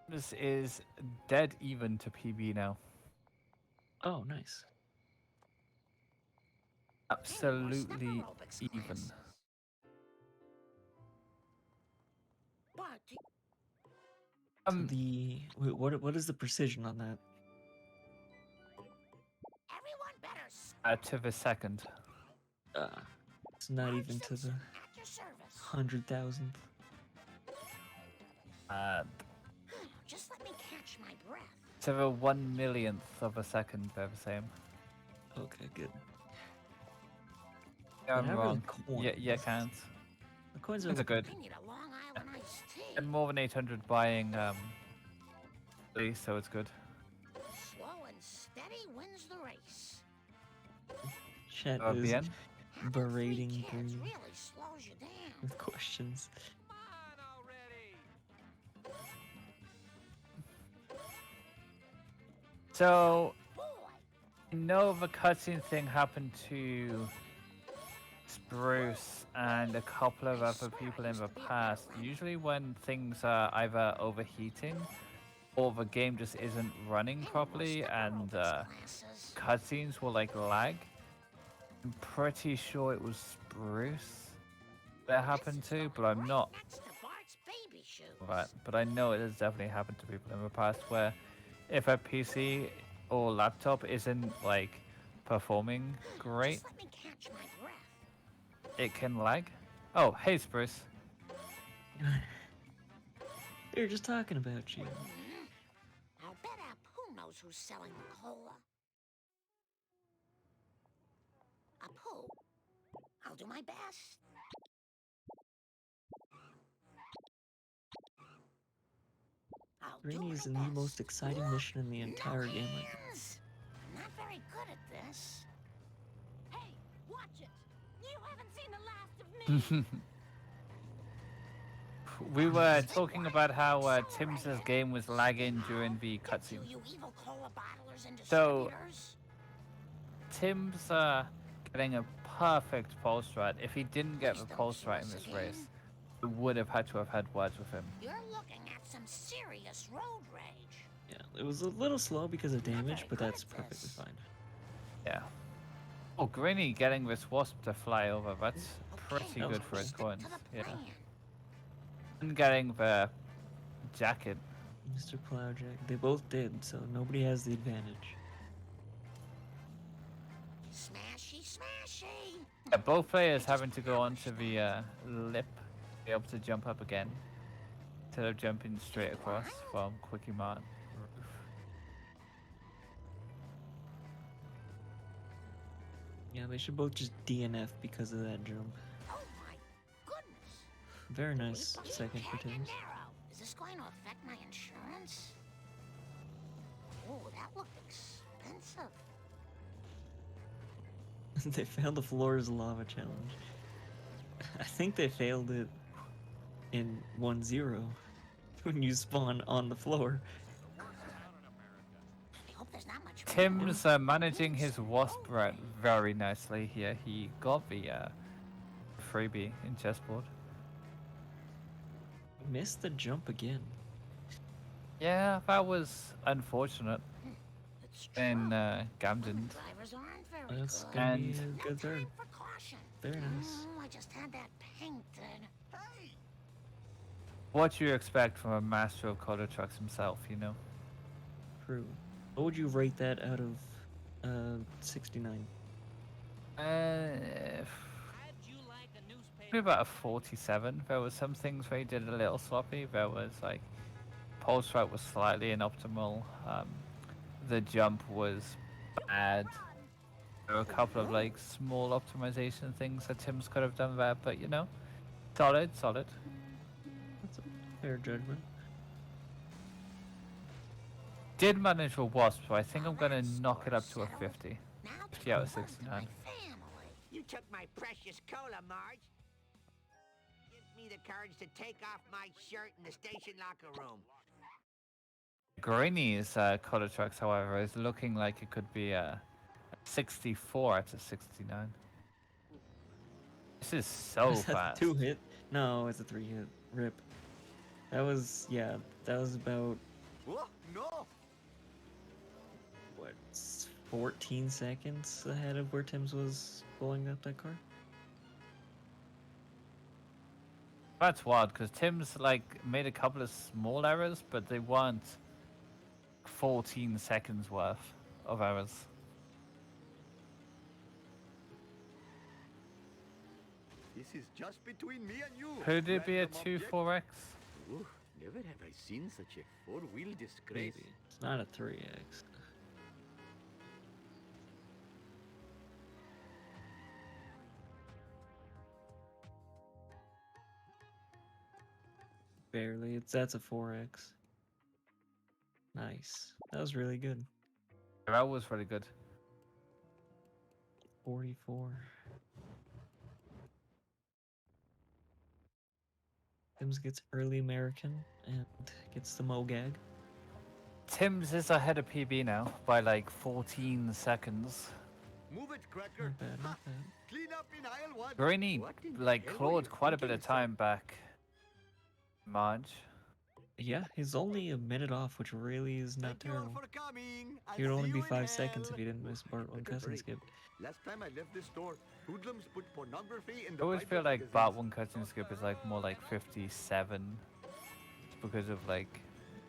This is dead even to PB now. Oh, nice. Absolutely Aerobics even. classes. Bart, Wait, what is the precision on that? everyone better To the second. It's not even to the at your service. 100,000th. Just let me catch my breath. To the 1 millionth of a second, they're the same. Okay, good. Yeah, I'm But how are wrong. the coins? Yeah, can't. The coins These are good. I need a Long Island iced tea. And more than 800 buying, so it's good. Slow and steady wins the race. Chat is Bien. Having berating 3 kids Greeny really slows you down. with questions. Come on already! So, Boy, I know the cutscene thing happened to Spruce and a couple of other people in the past. Usually when things are either overheating or the game just isn't running properly and classes. cutscenes will like lag. I'm pretty sure it was Spruce that happened to, but I'm not. Next to Bart's baby shoes. Right, but I know it has definitely happened to people in the past where if a PC or laptop isn't like performing great, Just let me catch my breath. it can lag. Oh, hey Spruce. We were just talking about you. I'll bet Apu knows who's selling the cola. Apu, I'll do my best. I'll do Greeny my is in the best. most exciting Look, mission in the entire no game right now. hands. I'm not very good at this. Hey, watch it. You haven't seen the last of me. we were talking about how Tim's game was lagging during the cutscene. You evil cola bottlers and So, distributors. Tim's getting a perfect pole strat. If he didn't get the pole strat in this race, we would have had to have had words with him. You're looking at some serious road rage. Yeah, it was a little slow because of damage, but that's perfectly fine. Yeah. Oh, Greeny getting this wasp to fly over. That's pretty good for his coins. Yeah. And getting the jacket. Mr. Plowjack. They both did, so nobody has the advantage. Smashy, smashy. Yeah, both players having to go onto the lip to be able to jump up again instead of jumping straight across from Quickie Mart. Yeah, they should both just DNF because of that jump. Oh my goodness. Very nice second for Timbs. Is this going to affect my insurance? Oh, that looked expensive. They failed the floor's lava challenge. I think they failed it in 1-0 when you spawn on the floor. I hope there's not much. Tim's managing his wasp route very nicely here. He got the freebie in chessboard. Missed the jump again. Yeah, that was unfortunate. And Gamden. Drivers aren't very That's good. gonna be a good third. Caution. Very nice. I just had that painted. Hey. What you expect from a master of color trucks himself, you know? True. What would you rate that out of 69? Maybe about a 47. There was some things where he did a little sloppy. There was like pulse route was slightly inoptimal. The jump was bad. There were a couple of like small optimization things that Tim's could have done there, but you know, solid. That's a fair judgment. Did manage a wasp, so I think I'm gonna knock it up to a 50. 50 out of 69. You took my precious cola, Marge. Gives me the courage to take off my shirt in the station locker room. Greeny's color trucks, however, is looking like it could be a 64 out of 69. This is so Is that fast. 2-hit? No, it's a 3-hit. Rip. That was, yeah, that was about, What? No. what, 14 seconds ahead of where Timbs was pulling up that car? That's wild, because Tim's like made a couple of small errors, but they weren't 14 seconds worth of errors. This is just between me and you. Could it be a random object. 2-4X? Ooh, never have I seen such a four-wheel disgrace. Maybe. It's not a 3X. Barely. That's a 4X. Nice. That was really good. That was really good. 44. Timbs gets early American and gets the Mogag. Tim's is ahead of PB now by like 14 seconds. Move it, Cracker. Not bad, not bad. Clean up in aisle one. Greeny What in like hell were clawed you quite a bit thinking, of time back. Marge. Yeah, he's only a minute off, which really is not Thank you all terrible. for coming. I'll He would only see be you in 5 seconds hell. if he didn't miss Bart one cussing Hurry. skip. Last time I left this store, hoodlums put pornography in I the always feel Bible like magazines. Bart 1 cutting skip is like more like 57 because of like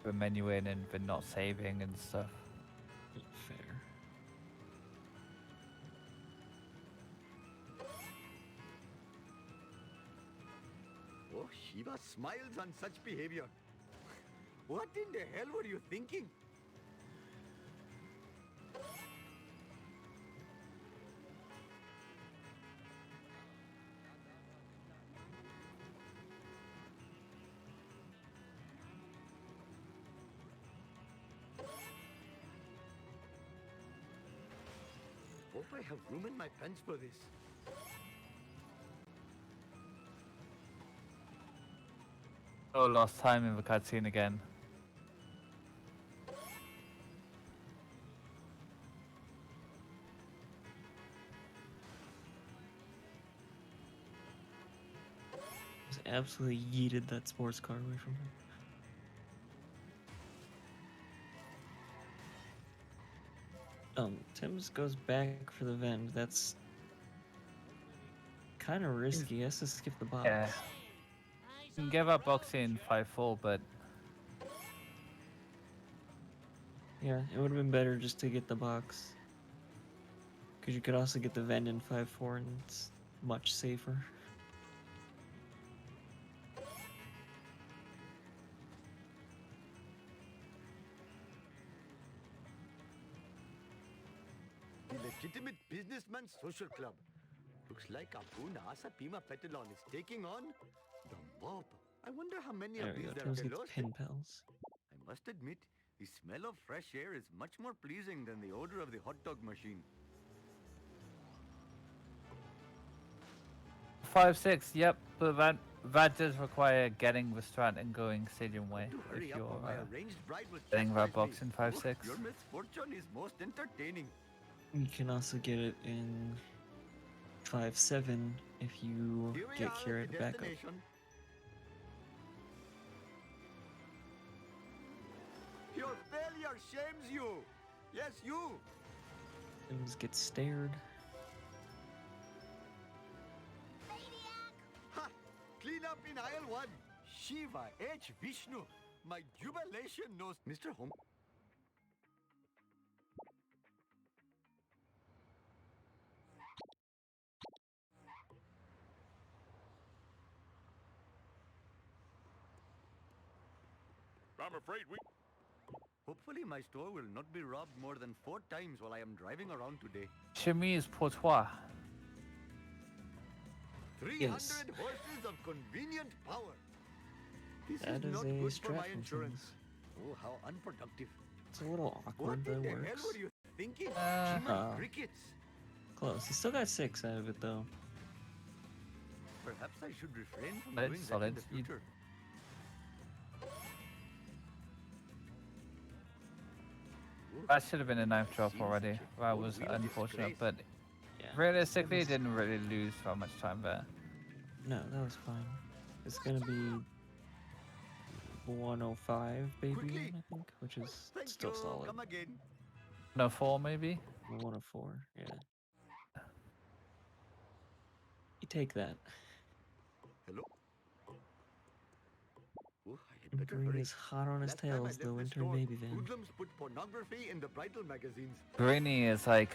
the menuing and the not saving and stuff. Fair. Oh, Shiva smiles on such behavior. What in the hell were you thinking? Hope I have room in my pants for this. Oh, lost time in the cutscene again. Just absolutely yeeted that sports car away from him. Timbs goes back for the vend. That's kind of risky. He has to skip the box. Yeah. You can give up boxing 5-4, but Yeah, it would have been better just to get the box. Because you could also get the vend in 5-4 and it's much safer. The Legitimate Businessman Social Club. Looks like Abuna Sapima Petalon is taking on the mob. I wonder how many There of we these go. there Timbs are gets lost. pin pals. I must admit, the smell of fresh air is much more pleasing than the odor of the hot dog machine. 5-6. Yep, but that does require getting the strat and going stadium way To if hurry up you're or my arranged bride will getting that chastise me. box in 5-6. Your misfortune is most entertaining. You can also get it in 5-7 if you Here we get are Kira at to the back up. destination. Your failure shames you. Yes, you. Timbs gets stared. Ha! Clean up in aisle 1. Shiva H. Vishnu. My jubilation knows Mr. Home. I'm afraid we... Hopefully my store will not be robbed more than 4 times while I am driving around today. Chemise pour toi. 300 Yes. horses of convenient power. This That is is not a good for strat my from insurance. Timbs. Oh, how unproductive. It's a little What awkward, but in it the hell works. were you thinking? Uh-huh. Human crickets. Close. He still got 6 out of it, though. Perhaps I should refrain from That's doing that solid. in the You- future. That should have been a knife drop already. That was unfortunate, but realistically, it didn't really lose that much time there. No, that was fine. It's gonna be 105 baby, Quickly. I think, which is Thank still you. solid. Come again. No 4 maybe? 104, yeah. You take that. Hello. Oh, I had better Green hurry. is hot on his Last time I tails, left the the winter store, baby van. hoodlums put pornography in the bridal magazines. Greeny is like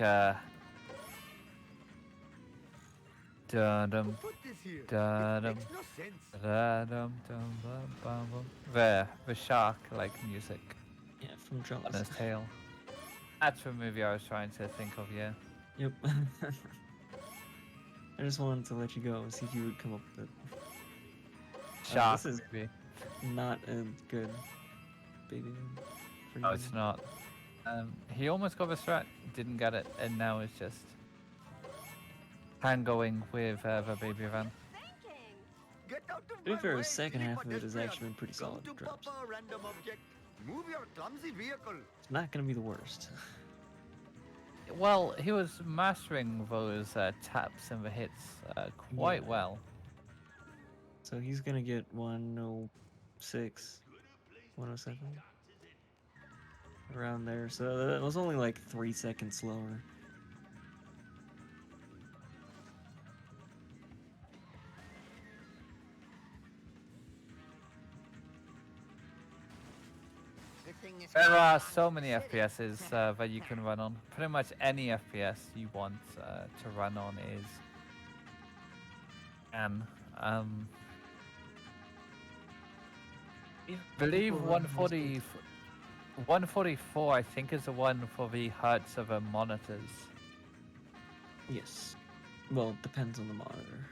da-dum, Who put this here? da-dum, It makes no sense. da-dum, dum, bum, bum, bum. There, the shark-like music Yeah, from on Jaws. his tail. That's the movie I was trying to think of, yeah. Yep. I just wanted to let you go and see if you would come up with it. Shark this is movie. not a good baby van for No, you. it's not. He almost got the strat, didn't get it, and now it's just hand-going with the baby van. Get out of To be my fair, way, the second silly half of it has pedestrian. actually been pretty Come solid to drops. Papa, random object. Move your clumsy vehicle. It's not gonna be the worst. Well, he was mastering those taps and the hits quite Yeah. well. So he's gonna get 106, 107. Around there. So that was only like 3 seconds slower. Good thing this There car are is so many city. FPSs that you can run on. Pretty much any FPS you want to run on is can. Believe People run those 140, 144 I think is the one for the hertz of the monitors. Yes. Well, it depends on the monitor.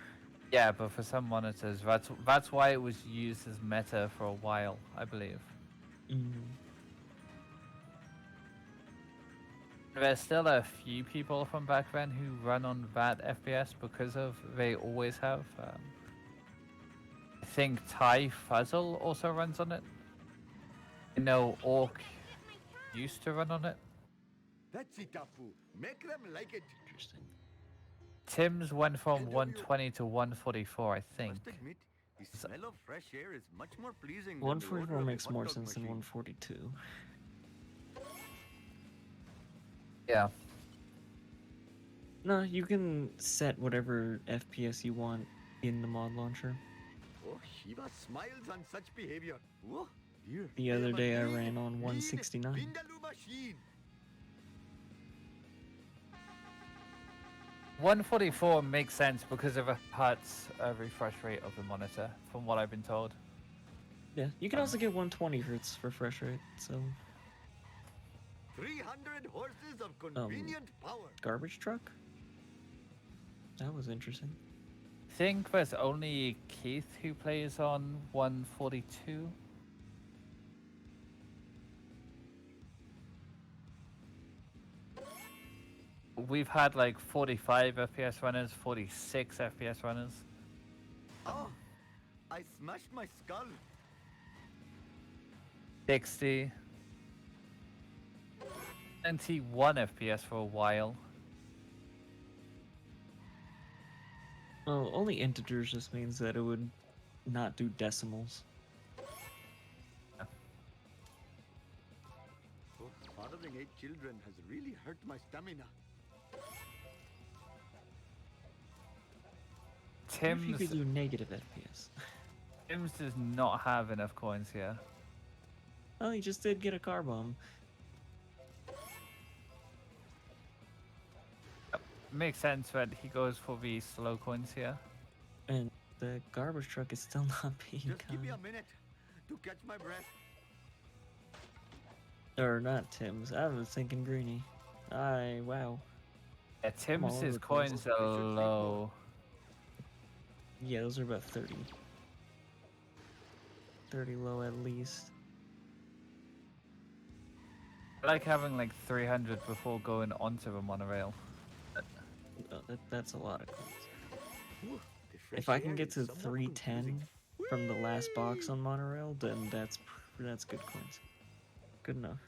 Yeah, but for some monitors, that's why it was used as meta for a while, I believe. There's still a few people from back then who run on that FPS because of they always have. I think Thai Fuzzle also runs on it. You know, Orc used to run on it. That's it, Apu. Make them like it. Interesting. Timbs went from 120 to 144, I think. Must admit, the smell of fresh air is much more pleasing than the 144 odor of a makes hot more dog sense than machine. 142. Yeah. No, you can set whatever FPS you want in the mod launcher. Oh, Shiva smiles on such behavior. Oh, dear. The other day I ran on 169. Vindaloo machine. 144 makes sense because of a hertz refresh rate of the monitor, from what I've been told. Yeah, you can also get 120 hertz refresh rate, so... 300 horses of convenient power. Garbage truck? That was interesting. I think there's only Keith who plays on 142. We've had like 45 FPS runners, 46 FPS runners. Oh, I smashed my skull. 60. 91 FPS for a while. Well, only integers just means that it would not do decimals. Oh, fathering 8 children has really hurt my stamina. What if you Timbs, could do negative FPS? Timbs does not have enough coins here. Well, he just did get a car bomb. Makes sense that he goes for the slow coins here. And the garbage truck is still not being Just give me a kind. minute to catch my breath. Or not Timbs, I was thinking Greeny. Wow. Yeah, all Timbs' over the place. coins are low. Yeah, those are about 30. 30 low at least. I like having like 300 before going onto the monorail. That's a lot of coins. Ooh, the fresh If I can air get is to somewhat 310 confusing. from the last box on monorail, then that's good coins. Good enough.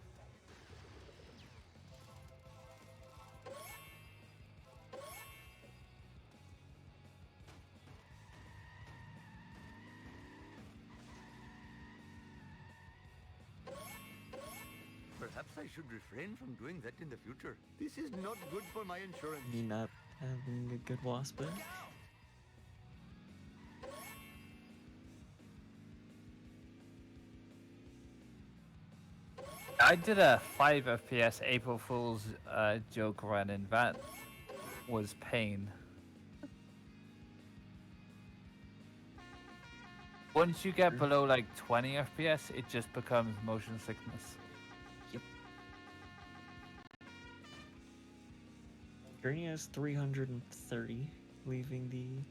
Perhaps I should refrain from doing that in the future. This is not good for my insurance. Me not having a good wasp there. I did a 5 FPS April Fool's joke run, and that was pain. Once you get below like 20 FPS, it just becomes motion sickness. Greeny has 330, leaving the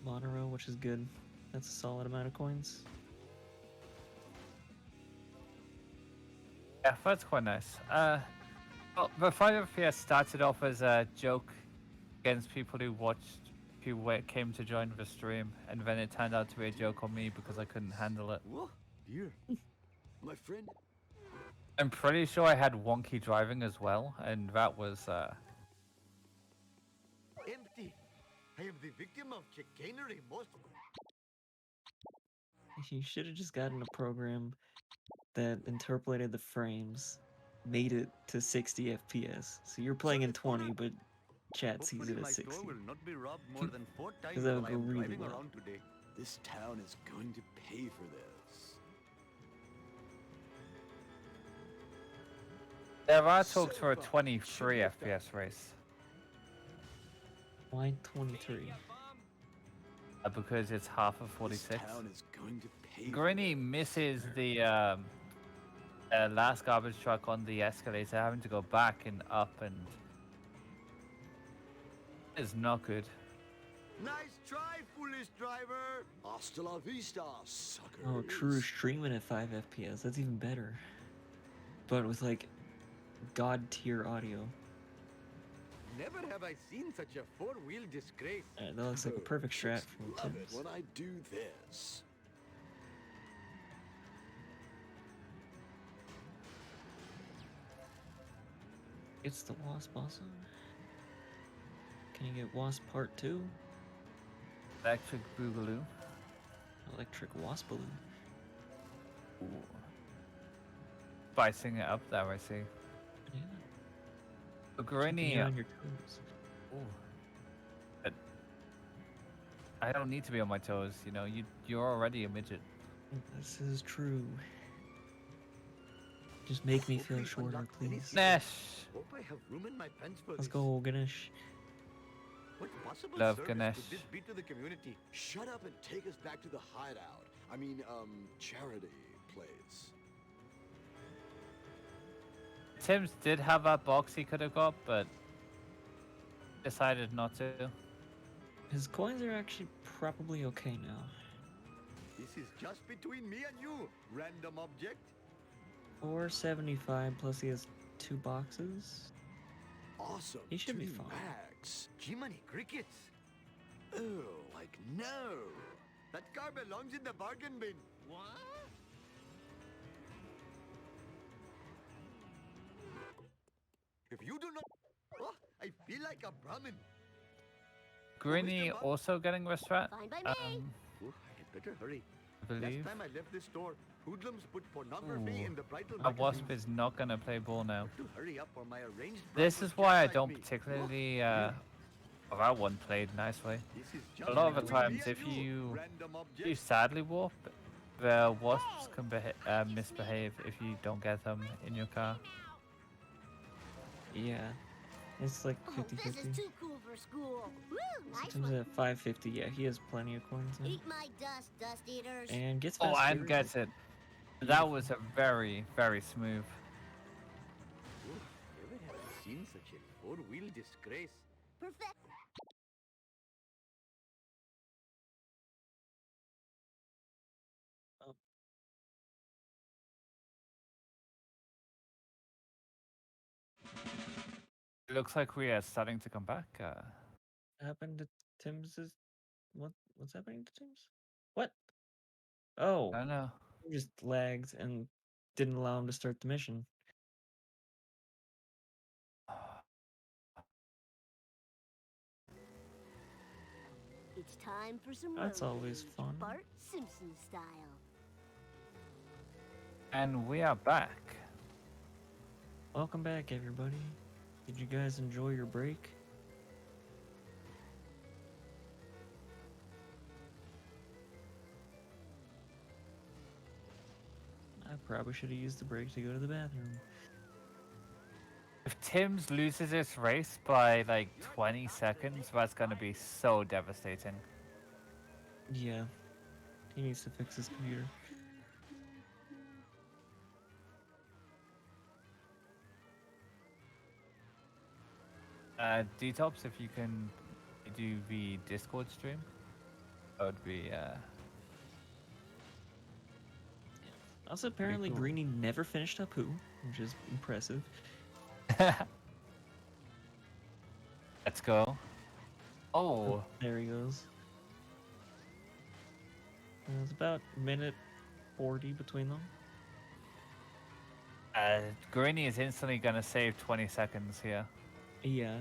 monorail, which is good. That's a solid amount of coins. Yeah, that's quite nice. Well, the 5 FPS started off as a joke against people who came to join the stream, and then it turned out to be a joke on me because I couldn't handle it. Whoa, dear. My friend. I'm pretty sure I had wonky driving as well, and that was Empty. I am the victim of chicanery most. You should have just gotten a program that interpolated the frames, made it to 60 FPS. So you're playing in 20, but chat sees Hopefully it my as store 60. will not be robbed more than 4 times Because that while would I go am really driving well. around today. This town is going to pay for this. there are talks for a 23 FPS race. Why 23? Because it's half of This 46. town is going to pay for Greeny misses the last garbage truck on the escalator, having to go back and up, and it's not good. Nice try, foolish driver. Hasta la vista, suckers. Oh, true, streaming at 5 FPS. That's even better. But with like god tier audio. Never have I seen such a four-wheel disgrace. Alright, that looks like a perfect strat from Love it Timbs. when I do this. It's the Wasp also. Can you get Wasp Part 2? Electric Boogaloo. Electric Waspaloo. Ooh. Spicing it up there, I see. Yeah. Greeny. Keeping you on your toes. But I don't need to be on my toes, you know, you're already a midget. This is true. Just make me feel shorter, please. Nash! Hope I have room in my pants for Let's this. go, Ganesh. What possible Love service Ganesh. could this be to the community? Shut up and take us back to the hideout. I mean, charity place. Timbs did have that box he could have got, but decided not to. His coins are actually probably okay now. This is just between me and you, random object. 475 plus he has 2 boxes. Awesome. He should be 2 fine. bags. Jiminy crickets. Ew, like no. That car belongs in the bargain bin. What? If you do not... Oh, I feel like a Brahmin. Greeny also getting restaurant. Fine by me. Oh, I had better hurry. I believe. Last time I left this store, hoodlums put pornography Ooh. in the bridal A wasp magazines. is not gonna play ball now. To hurry up or my arranged This bride is will why I chastise don't me. particularly well, that one played nicely. This is A just lot of the between me times, and if you random object. you sadly warp, the wasps can misbehave if you don't get them in your car. Yeah. It's like Oh, this 50-50. is too cool for school. Woo, nice Sometimes one. at 550, yeah, he has plenty of coins now. Eat my dust, dust eaters. And gets Oh, fast and gets it. That was a very, very smooth. Oh, never have I seen such a four-wheel disgrace. Perfect. It looks like we are starting to come back. Happened to Tim's? What's happening to Tim's? What? Oh, I don't know. he just lagged and didn't allow him to start the mission. It's time for some That's road always rage, fun. Bart Simpson style. And we are back. Welcome back, everybody. Did you guys enjoy your break? I probably should have used the break to go to the bathroom. If Timbs loses this race by like 20 seconds, that's gonna be so devastating. Yeah. He needs to fix his computer. Detox, if you can do the Discord stream, that would be Also, apparently, cool. Greeny never finished up Who, which is impressive. Let's go. Oh, There he goes. It's about minute 40 between them. Greeny is instantly gonna save 20 seconds here. Yeah.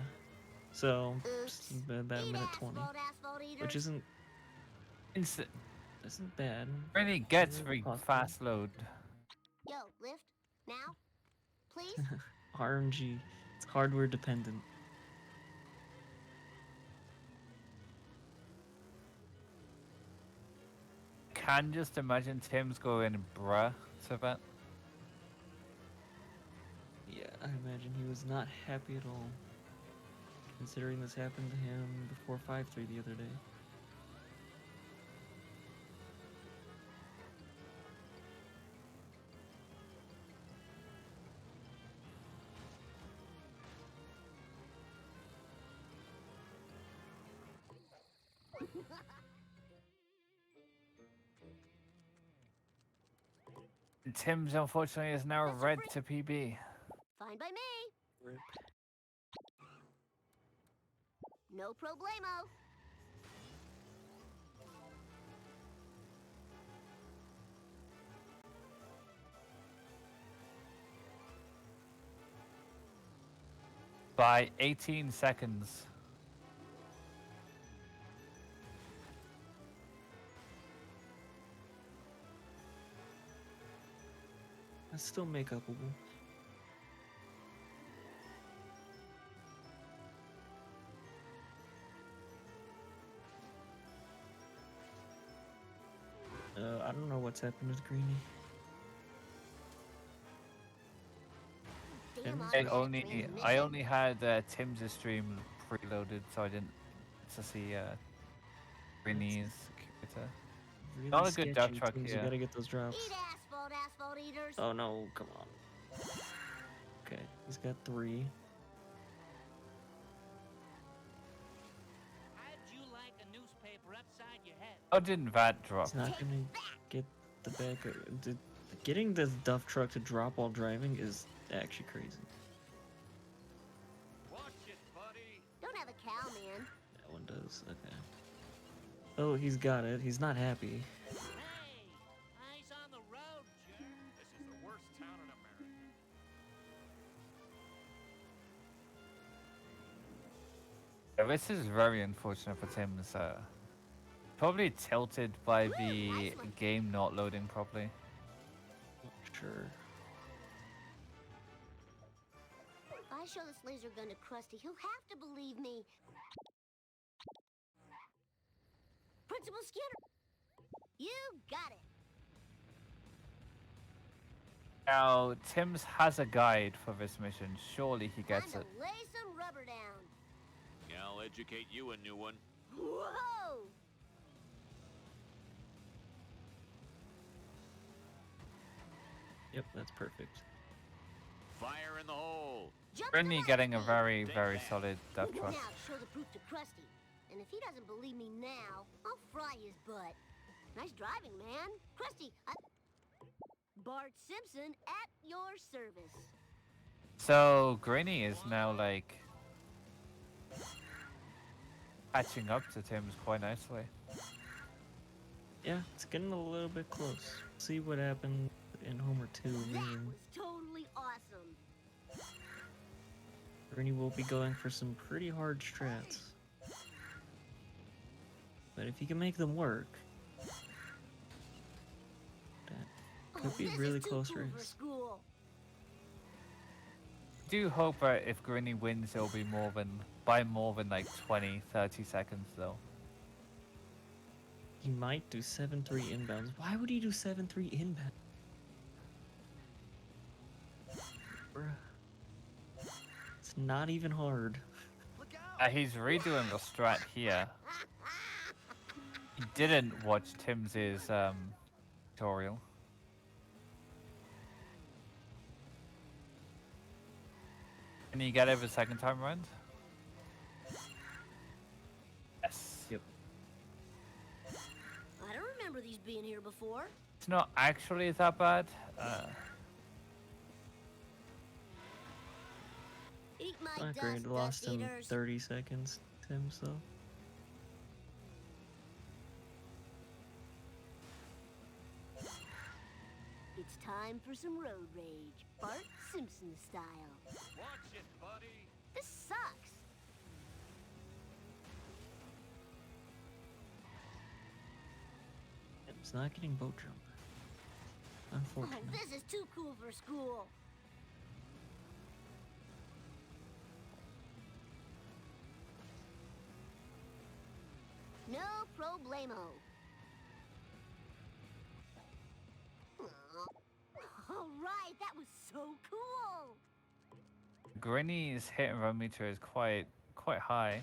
So, Oops. just about a Eat minute 20, asphalt eaters. which isn't Instant. bad. Greeny gets Really very possible. fast load. Yo, lift now, please. RNG. It's hardware dependent. Can just imagine Tim's going bruh to that. Yeah, I imagine he was not happy at all, considering this happened to him before 5-3 the other day. Tim's unfortunately is now Mr. red Free- to PB. Fine by me. Rip. No problemo. By 18 seconds. That's still make-upable. I don't know what's happened with Greeny. Damn, I only had Timbs' stream preloaded, so I didn't to see Greeny's computer. Really Not a good dump sketchy, truck Timbs, here. You gotta get those drops. Eat asphalt eaters. Oh no, come on. Okay, he's got 3. How'd you like a newspaper upside your head? How didn't that drop? He's not gonna get the back. Getting the dump truck to drop while driving is actually crazy. Watch it, buddy. Don't have a cow, man. That one does. Okay. Oh, he's got it. He's not happy. Hey, eyes on the road, jerk. This is the worst town in America. Yeah, this is very unfortunate for Timbs. Probably tilted by the game not loading properly. Sure. If I show this laser gun to Krusty, he'll have to believe me. Principal Skinner, you got it. Now, Timbs has a guide for this mission. Surely he gets Time it. to lay some rubber down. I'll educate you a new one. Whoa! Yep, that's perfect. Fire in the hole. Jump Greeny to getting a Krusty. very, very solid dump truck. Now show the proof to Krusty. And if he doesn't believe me now, I'll fry his butt. Nice driving, man. Krusty, Bart Simpson at your service. So, Greeny is now like catching up to Timbs quite nicely. Yeah, it's getting a little bit close. See what happened in Homer 2. That was totally awesome. Greeny will be going for some pretty hard strats. But if he can make them work, that could be a really close race. I do hope if Greeny wins, it'll be by more than like 20, 30 seconds though. He might do 7-3 inbounds. Why would he do 7-3 inbounds? Bruh. It's not even hard. He's redoing the strat here. He didn't watch Tims's tutorial. Can you get it the second time around? Yes. Yep. I don't remember these being here before. It's not actually that bad. Eat my Not dust, great. Lost dust him eaters. 30 seconds, Timbs, though. It's time for some road rage, Bart Simpson style. Watch it, buddy. This sucks. Timbs not getting boat jump. Oh, Unfortunately. this is too cool for school. No problemo. All right, that was so cool. Greeny's hit and run meter is quite high.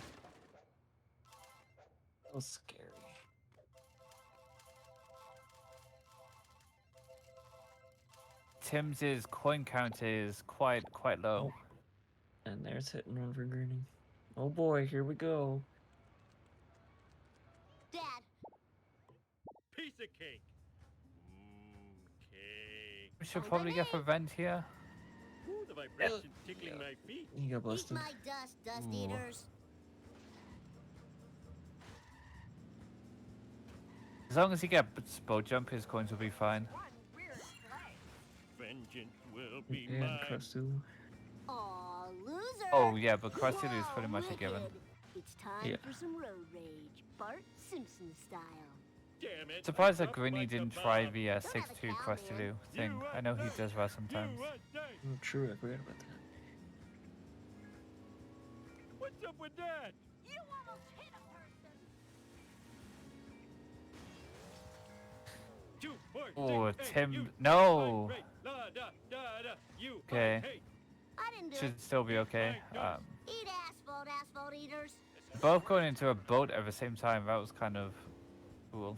That was scary. Tims's coin count is quite low. And there's hit and run for Greeny. Oh boy, here we go. Dad. Piece of cake. Cake. We should probably get for vent here. Ooh, the vibration tickling my feet. He got Eat busted. my dust, dust eaters. As long as he gets boat jump, his coins will be fine. Vengeance will be And mine. Crustu. Aw, loser. Oh yeah, but Krusty is pretty Whoa, much a given. wicked. It's time Yeah. for some road rage, Bart Simpson style. Damn it. Surprised I that dropped Greeny my didn't kebab. try the Don't 6-2 have a cow, Krusty man. Lou thing. I know he does that sometimes. Oh, true, I forgot about that. What's up with that? You almost hit a person. 2, 4, Oh, 6, 8, Tim. you, No. right, la, da, da, da, you, Okay. hey. I didn't do Should it. still be okay. Eat asphalt, asphalt eaters. Both going into a boat at the same time. That was kind of cool.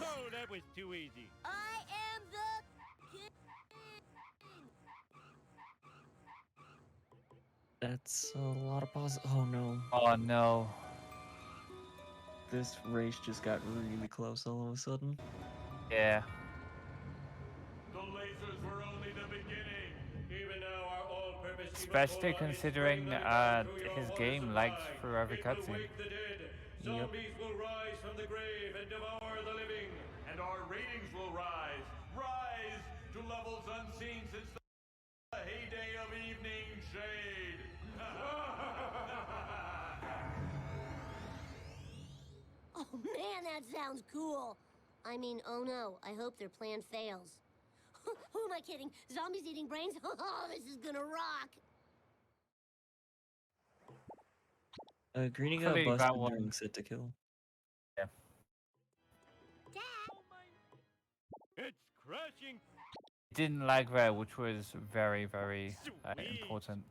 Oh, that was too easy. I am the king. That's a lot of pause. Oh no. Oh no. This race just got really close all of a sudden. Yeah. The lasers were only the beginning. Even now, our all-purpose Especially considering his game lags through every cutscene. Zombies will rise from the grave and devour the living. And our ratings will rise. Rise to levels unseen since the heyday of evening shade. Oh man, that sounds cool. I mean, oh no, I hope their plan fails. Who am I kidding? Zombies eating brains? Oh, this is gonna rock. Greeny got Hopefully that busted one- during Sit to Kill. Yeah. It's crashing. Didn't lag there, which was very, very important.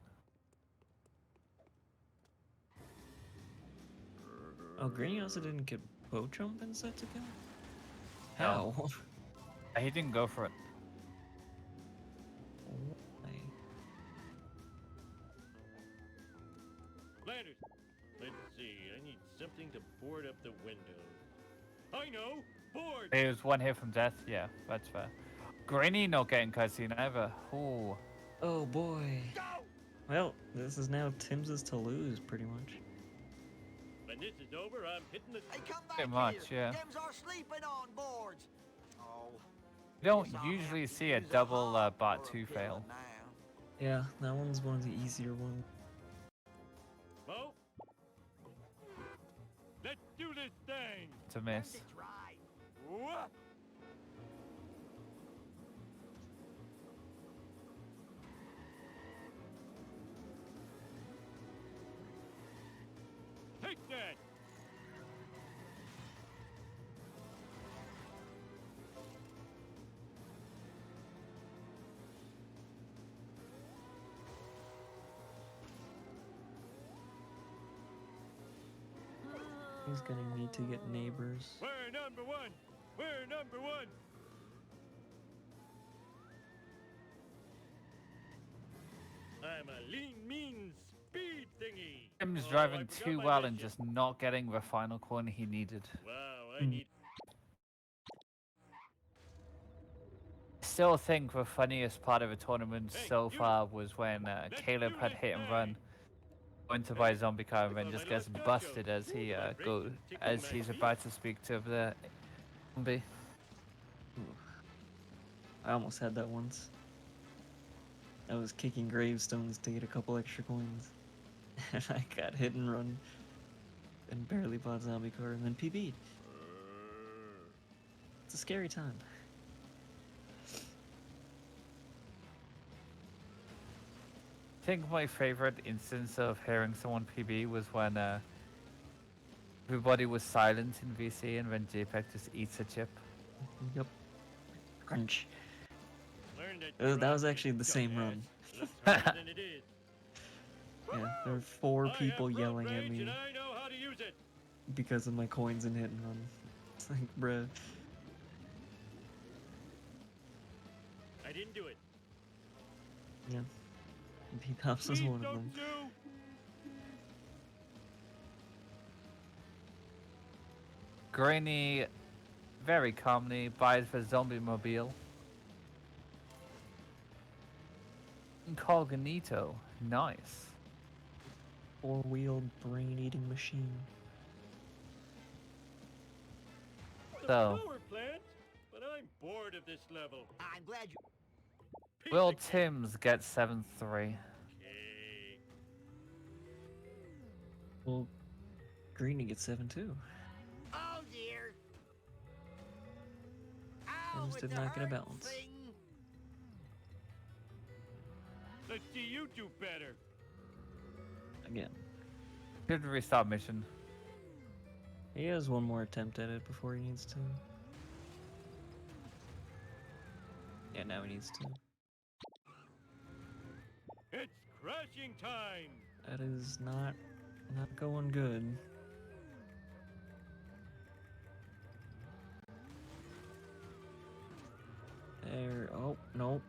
Oh, Greeny also didn't get boat jump in Sit to Kill? No. How? He didn't go for it. Why? Ladders. Let's see. I need something to board up the windows. I know. Board. He was one hit from death. Yeah, that's fair. Greeny not getting cutscene either. Ooh. Oh boy. Well, this is now Timbs' to lose, pretty much. When this is over, I'm hitting the. Hey, come back Pretty much, here. yeah. Timbs are sleeping on boards. Oh. You don't usually see a double bot 2 fail. Yeah, that one's one of the easier ones. Mo. Let's do this thing. It's a miss. What? Take that. He's gonna need to get neighbors. We're number one. We're number one. I'm a lean, mean speed thingy. Tim's Oh, driving I forgot too my well and mission. just not getting the final coin he needed. Wow, I need. Still think the funniest part of the tournament Hey, so you- far was when Caleb had hit and run, going to buy a zombie car and then just gets busted as he he's about to speak to the zombie. I almost had that once. I was kicking gravestones to get a couple extra coins. And I got hit and run. And barely bought zombie car and then PB'd. It's a scary time. I think my favorite instance of hearing someone PB was when everybody was silent in VC and then JPEG just eats a chip. Yep. Crunch. Learn that That was drive, actually the same run. less harder than it is. Yeah, there were 4 I people have road yelling at rage me and I know how to use it. because of my coins and hit and run. It's like, bruh. I didn't do it. Yeah. B-Tops was Please one of don't them. do. Greeny very calmly buys the zombie mobile. Incognito, nice. 4-wheeled brain-eating machine. So, power plant, but I'm bored of this level. I'm glad you... will Timbs get 7-3? Well, Greeny gets 7-2. Oh dear. Timbs did not get a balance. Thing. Let's see you do better. Again. Should restart mission. He has one more attempt at it before he needs to. Yeah, now he needs to. It's crashing time. That is not going good. There. Oh no.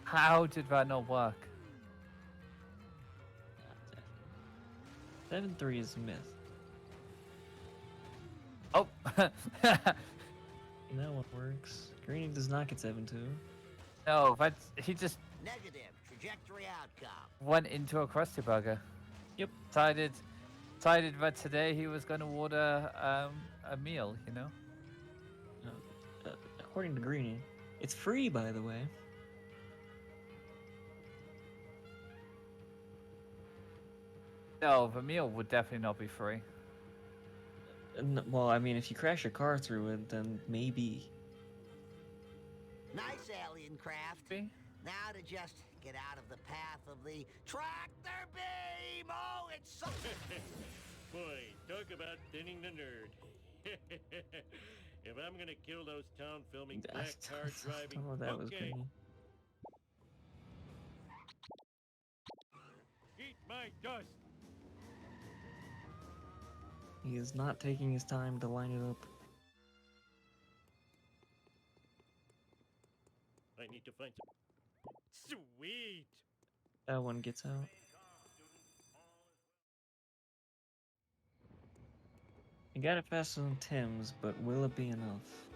How did that not work? 7-3 is a myth. Oh. That one works. Greeny does not get 7-2. No, that's he just Negative trajectory outcome. went into a Krusty Burger. Yep. Decided that today he was going to order a meal, you know? According to Greeny, it's free, by the way. No, the meal would definitely not be free. Well, I mean, if you crash your car through it, then maybe. Nice alien craft. Now to just get out of the path of the tractor beam. Oh, it's so... Boy, talk about thinning the nerd. If I'm gonna kill those town filming black car driving, Oh, that was okay. Greeny. Eat my dust. He is not taking his time to line it up. I need to find some. Sweet. That one gets out. You got it faster than Timbs, but will it be enough?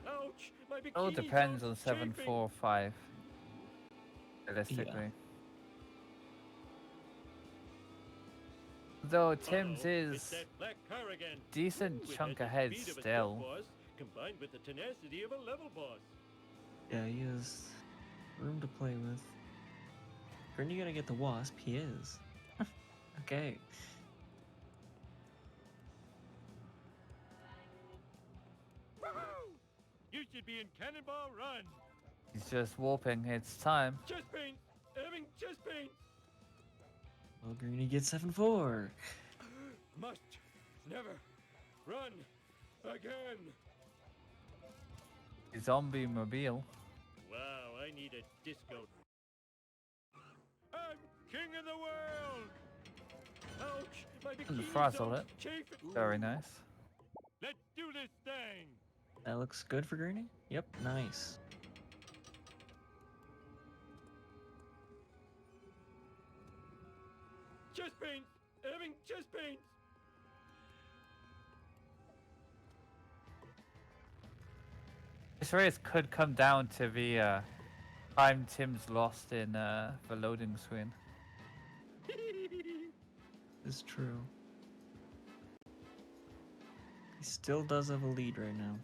Ouch! My It all bikini's depends all on chafing. 7-4-5. Realistically. Yeah. Though Timbs It's is that black car again. decent Ooh, it chunk has the ahead speed of a still. sub boss, combined with the tenacity of a level boss. Yeah, he has room to play with. Greeny gotta get the wasp. He is. Okay. Woohoo! You should be in Cannonball Run. He's just warping. It's time. Chest pain. Having chest pain. Well, Greeny gets 7-4. Must never run again. Zombie mobile. Wow, I need a disco. I'm king of the world. Ouch! My bikini's Frazzle all it. chafing. Very nice. Let's do this thing. That looks good for Greeny? Yep, nice. Chest pain. Having chest pain. This race could come down to the time Tim's lost in the loading screen. It's true. He still does have a lead right now.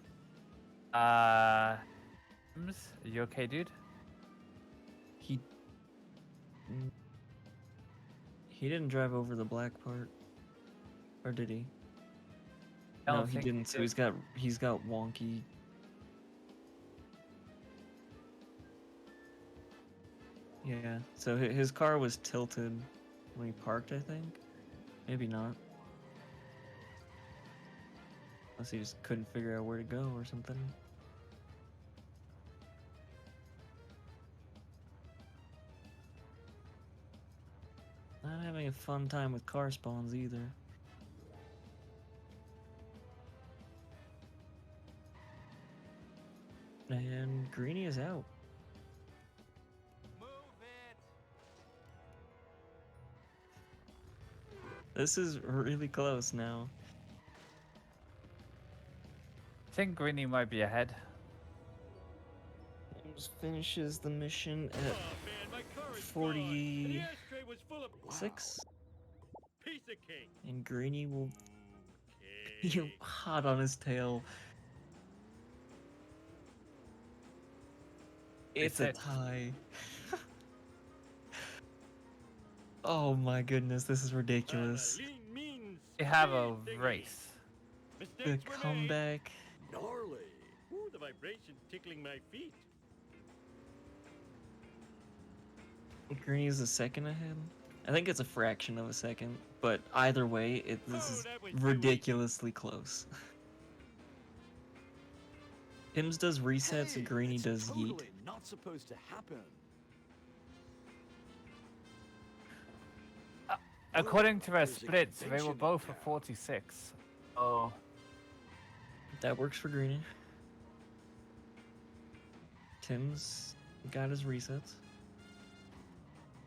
Tims, are you okay, dude? He didn't drive over the black part, or did he? I No, don't he think didn't. So he's got wonky. Yeah. So his car was tilted when he parked, I think. Maybe not. Unless he just couldn't figure out where to go or something. Not having a fun time with car spawns either. And Greeny is out. Move it. This is really close now. I think Greeny might be ahead. Timbs finishes the mission Oh at man, my car is 40. gone. The ashtray was full of 6, piece of cake. and Greeny will Okay. You hot on his tail. It's a tie. Oh my goodness, this is ridiculous. We have a race. The comeback. Gnarly. Ooh, the vibration's tickling my feet. Greeny's a second ahead. I think it's a fraction of a second, but either way, this is ridiculously close. Timbs does resets, Hey, Greeny that's does totally yeet. not supposed to happen. According to their splits, they were both for 46. Oh. That works for Greeny. Timbs got his resets.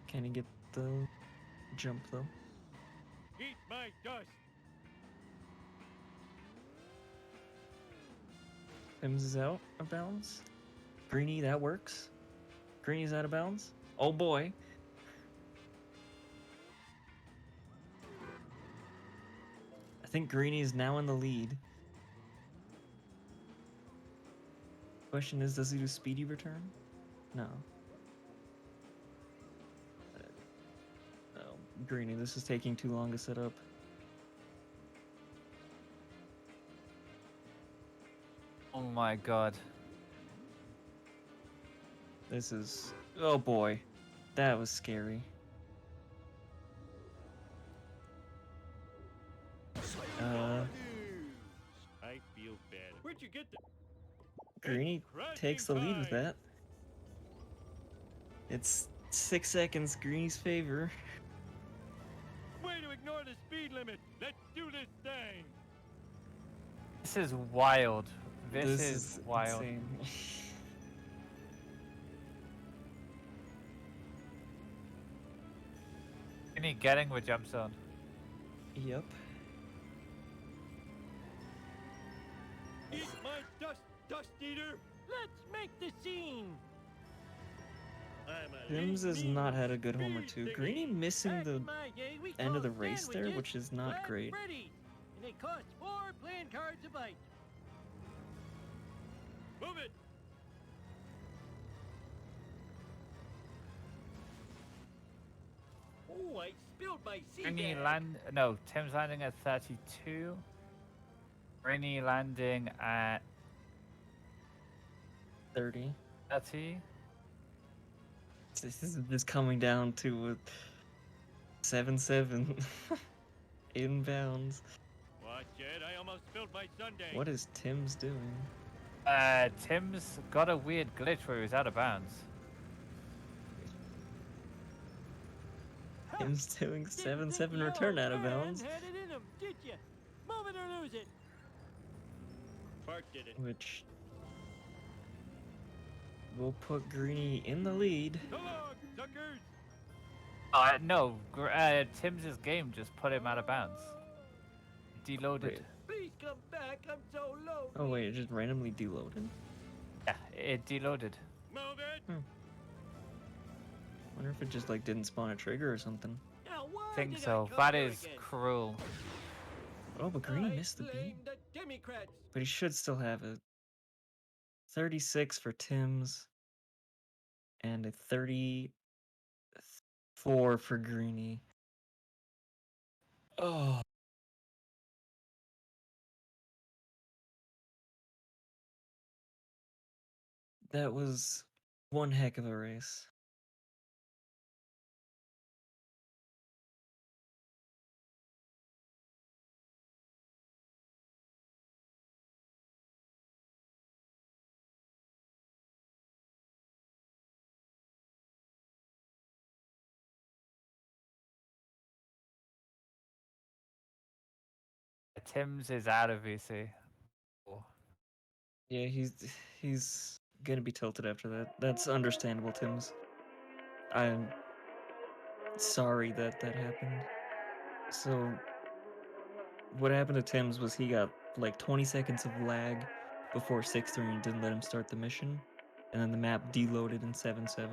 Can he get the jump though? Eat my dust. Timbs is out of bounds. Greeny, that works. Greeny's out of bounds. Oh boy. I think Greeny is now in the lead. Question is, does he do speedy return? No. No, Greeny, this is taking too long to set up. Oh my god. This is... Oh boy. That was scary. I feel bad. Where'd you get the... Greeny takes the lead with that. It's 6 seconds, Greeny's favor. Way to ignore the speed limit. Let's do this thing. This is wild. This is wild. Insane. Greeny getting with jump zone. Yep. Eat my dust eater. Let's make the scene. Timbs has not had a good home or two. Greeny missing the end of the race there, which is not great. Ready. And it costs 4 playing cards a bite. Move it. Oh, I spilled my seed. Greeny no, Tim's landing at 32. Greeny landing at 30. 30. This is just coming down to a 7-7 inbounds. Watch it. I almost spilled my sundae. What is Timbs doing? Tim's got a weird glitch where he was out of bounds. Timbs doing 7-7 return out of bounds. Had it in him, did you? Move it or lose it. Bart did it. Which will put Greeny in the lead. Come on, suckers. No, Tim's game just put him out of bounds. Deloaded. Wait. Please come back. I'm so low. Oh wait, it just randomly deloaded? Yeah, it deloaded. Move it. Wonder if it just like didn't spawn a trigger or something. Now, why I think did so. I come That here is again? cruel. Oh, but Greeny I missed the blame beam. the Democrats. But he should still have it. 36 for Timbs. And a 34 for Greeny. Oh. That was one heck of a race. Tim's is out of VC. Yeah, he's gonna be tilted after that. That's understandable, Timbs. I'm sorry that happened. So, what happened to Timbs was he got like 20 seconds of lag before 6-3 and didn't let him start the mission, and then the map deloaded in 7-7.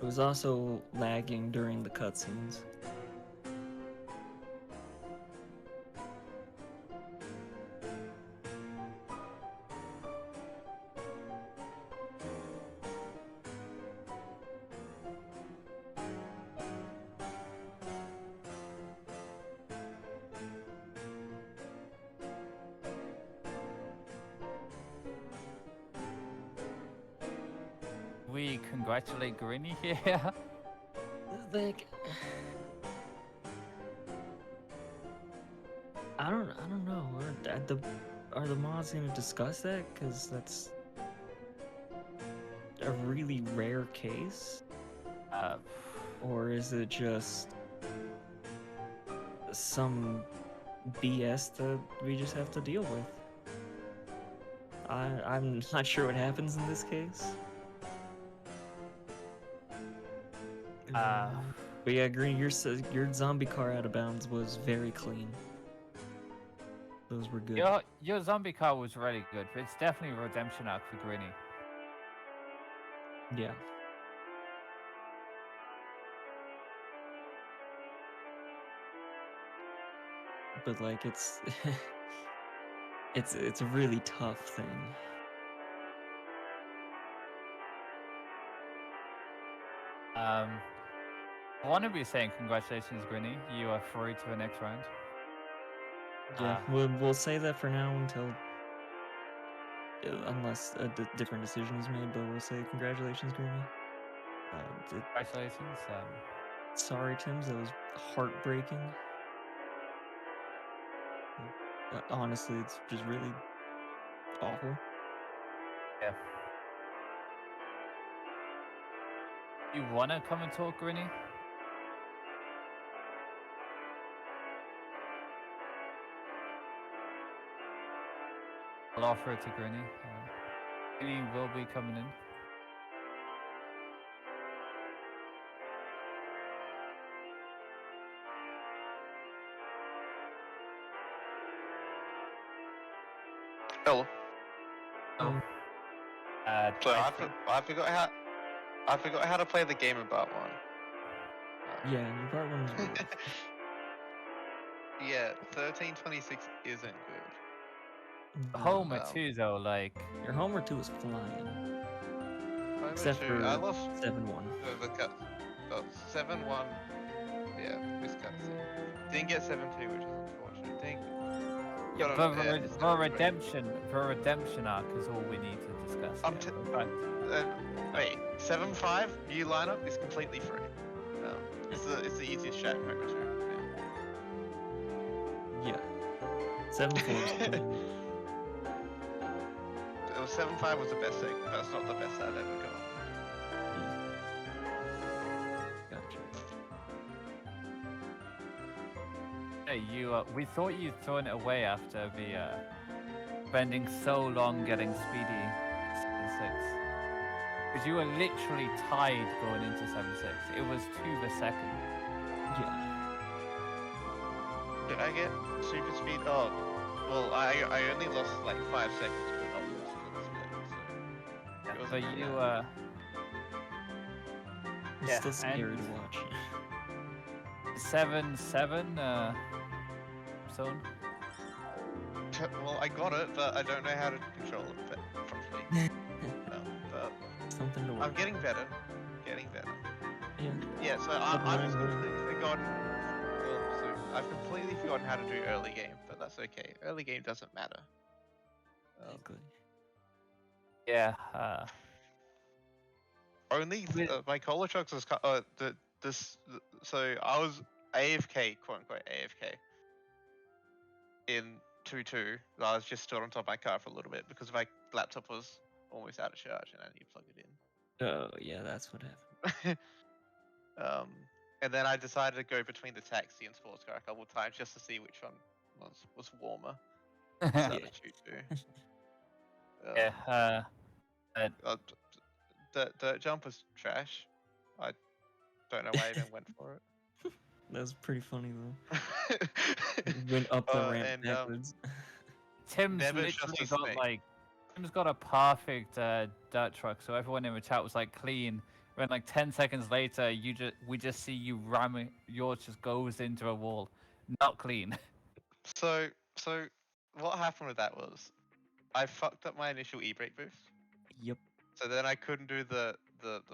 It was also lagging during the cutscenes. We congratulate Greeny here. Like, I don't know. Are the mods gonna discuss that? Cause that's a really rare case. Or is it just some BS that we just have to deal with? I'm not sure what happens in this case. But yeah, Green, your zombie car out of bounds was very clean. Those were good. Your zombie car was really good, but it's definitely a redemption arc for Greeny. Yeah. But like it's it's a really tough thing. I want to be saying congratulations, Greeny. You are through to the next round. Yeah, we'll say that for now until unless a different decision is made. But we'll say congratulations, Greeny. Congratulations. Sorry, Timbs. That was heartbreaking. Honestly, it's just really awful. Yeah. You wanna come and talk, Greeny? I'll offer it to Greeny. Greeny will be coming in. Hello. Oh. So I forgot how to play the game in part 1. Yeah, your part 1 was weird. Yeah, 1326 isn't good. Homer 2 though, like your Homer 2 was flying. Homer Except 2, for I lost 7-1. The cut. 7-1. Yeah, this cutscene. Didn't get 7-2, which is unfortunate. yeah, but the redemption arc is all we need to discuss. Wait, 7-5 new lineup is completely free. It's the easiest chat in Homer 2. Yeah. 7-4. 7-5 was the best thing. That's not the best I've ever got. Gotcha. Hey, we thought you'd thrown it away after the spending so long getting Speedy 7-6. Because you were literally tied going into 7-6. It was to the second. Yeah. Did I get super speed? Oh, well, I only lost like 5 seconds, but not lost in the split. So But you, It's still scary to watch. 7-7, zone. Well, I got it, but I don't know how to control it properly. But something to watch. I'm getting better. Yeah. Yeah, so I've just completely forgotten. Well, so I've completely forgotten how to do early game, but that's okay. Early game doesn't matter. Exactly. Yeah. Only my cola trucks was so I was AFK, quote unquote AFK. In 2-2, I was just stood on top of my car for a little bit because my laptop was almost out of charge and I need to plug it in. Oh yeah, that's what happened. And then I decided to go between the taxi and sports car a couple of times just to see which one was warmer. Started 2-2. Yeah. Dirt jump was trash. I don't know why I even went for it. That was pretty funny though. Went up the ramp backwards. Tim's literally got Tim's got a perfect dirt truck, so everyone in the chat was like clean. When like 10 seconds later, we just see you ramming. Yours just goes into a wall, not clean. So what happened with that was I fucked up my initial e-brake boost. Yep. So then I couldn't do the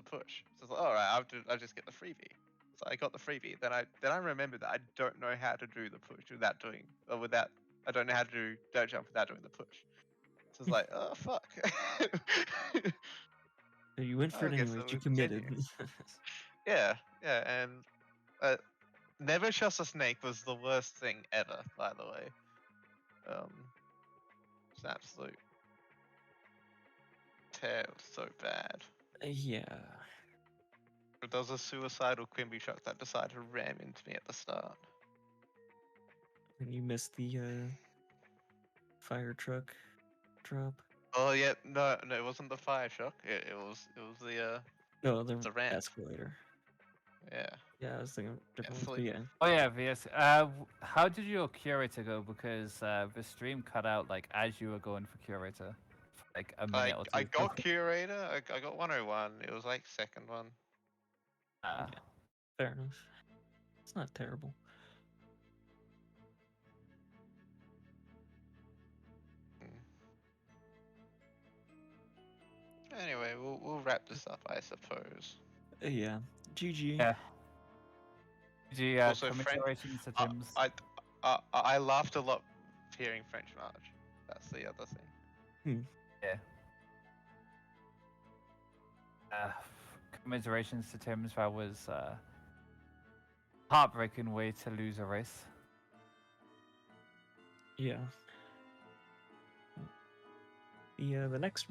push. So I was like, all right, I'll just get the freebie. So I got the freebie. Then I remembered that I don't know how to do the push without I don't know how to do dirt jump without doing the push. So it's like, oh fuck. So you went for I it guess anyways. I You will committed. continue. Yeah, and never trust a snake was the worst thing ever. By the way, it's an absolute tear. So bad. Yeah. But there was a suicidal Quimby truck that decided to ram into me at the start. And you missed the fire truck drop. Oh yeah, no, it wasn't the fire shock. It was the No, the ramp. escalator. Yeah. Yeah, I was thinking different ones, but Absolutely. yeah. Oh yeah, VS. How did your curator go? Because the stream cut out like as you were going for curator, for, like a minute or two. I got curator. I got 101. It was like second one. Ah. Yeah, fair enough. It's not terrible. Anyway, we'll wrap this up, I suppose. Yeah. GG. Yeah. GG. Also, Commiserations to Timbs. I laughed a lot hearing French March. That's the other thing. Yeah. Commiserations to Timbs. That was heartbreaking way to lose a race. Yeah. The next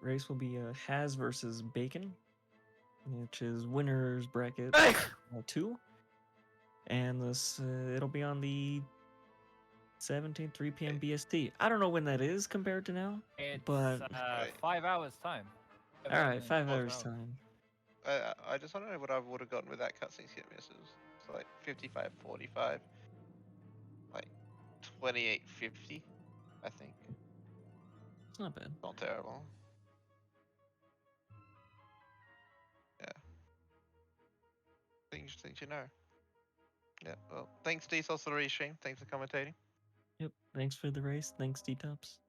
race will be Has versus Bacon, which is winners bracket 2, and this it'll be on the 17th 3 p.m. BST. I don't know when that is compared to now, It's but 5 hours time. all right, 5 hours time. I just want to know what I would have gotten with that cutscene skip misses. It's like 55-45, like 28-50, I think. It's not bad. Not terrible. Yeah. Things you know. Yeah. Well, thanks D-Sauce for the restream. Thanks for commentating. Yep. Thanks for the race. Thanks D-Tops.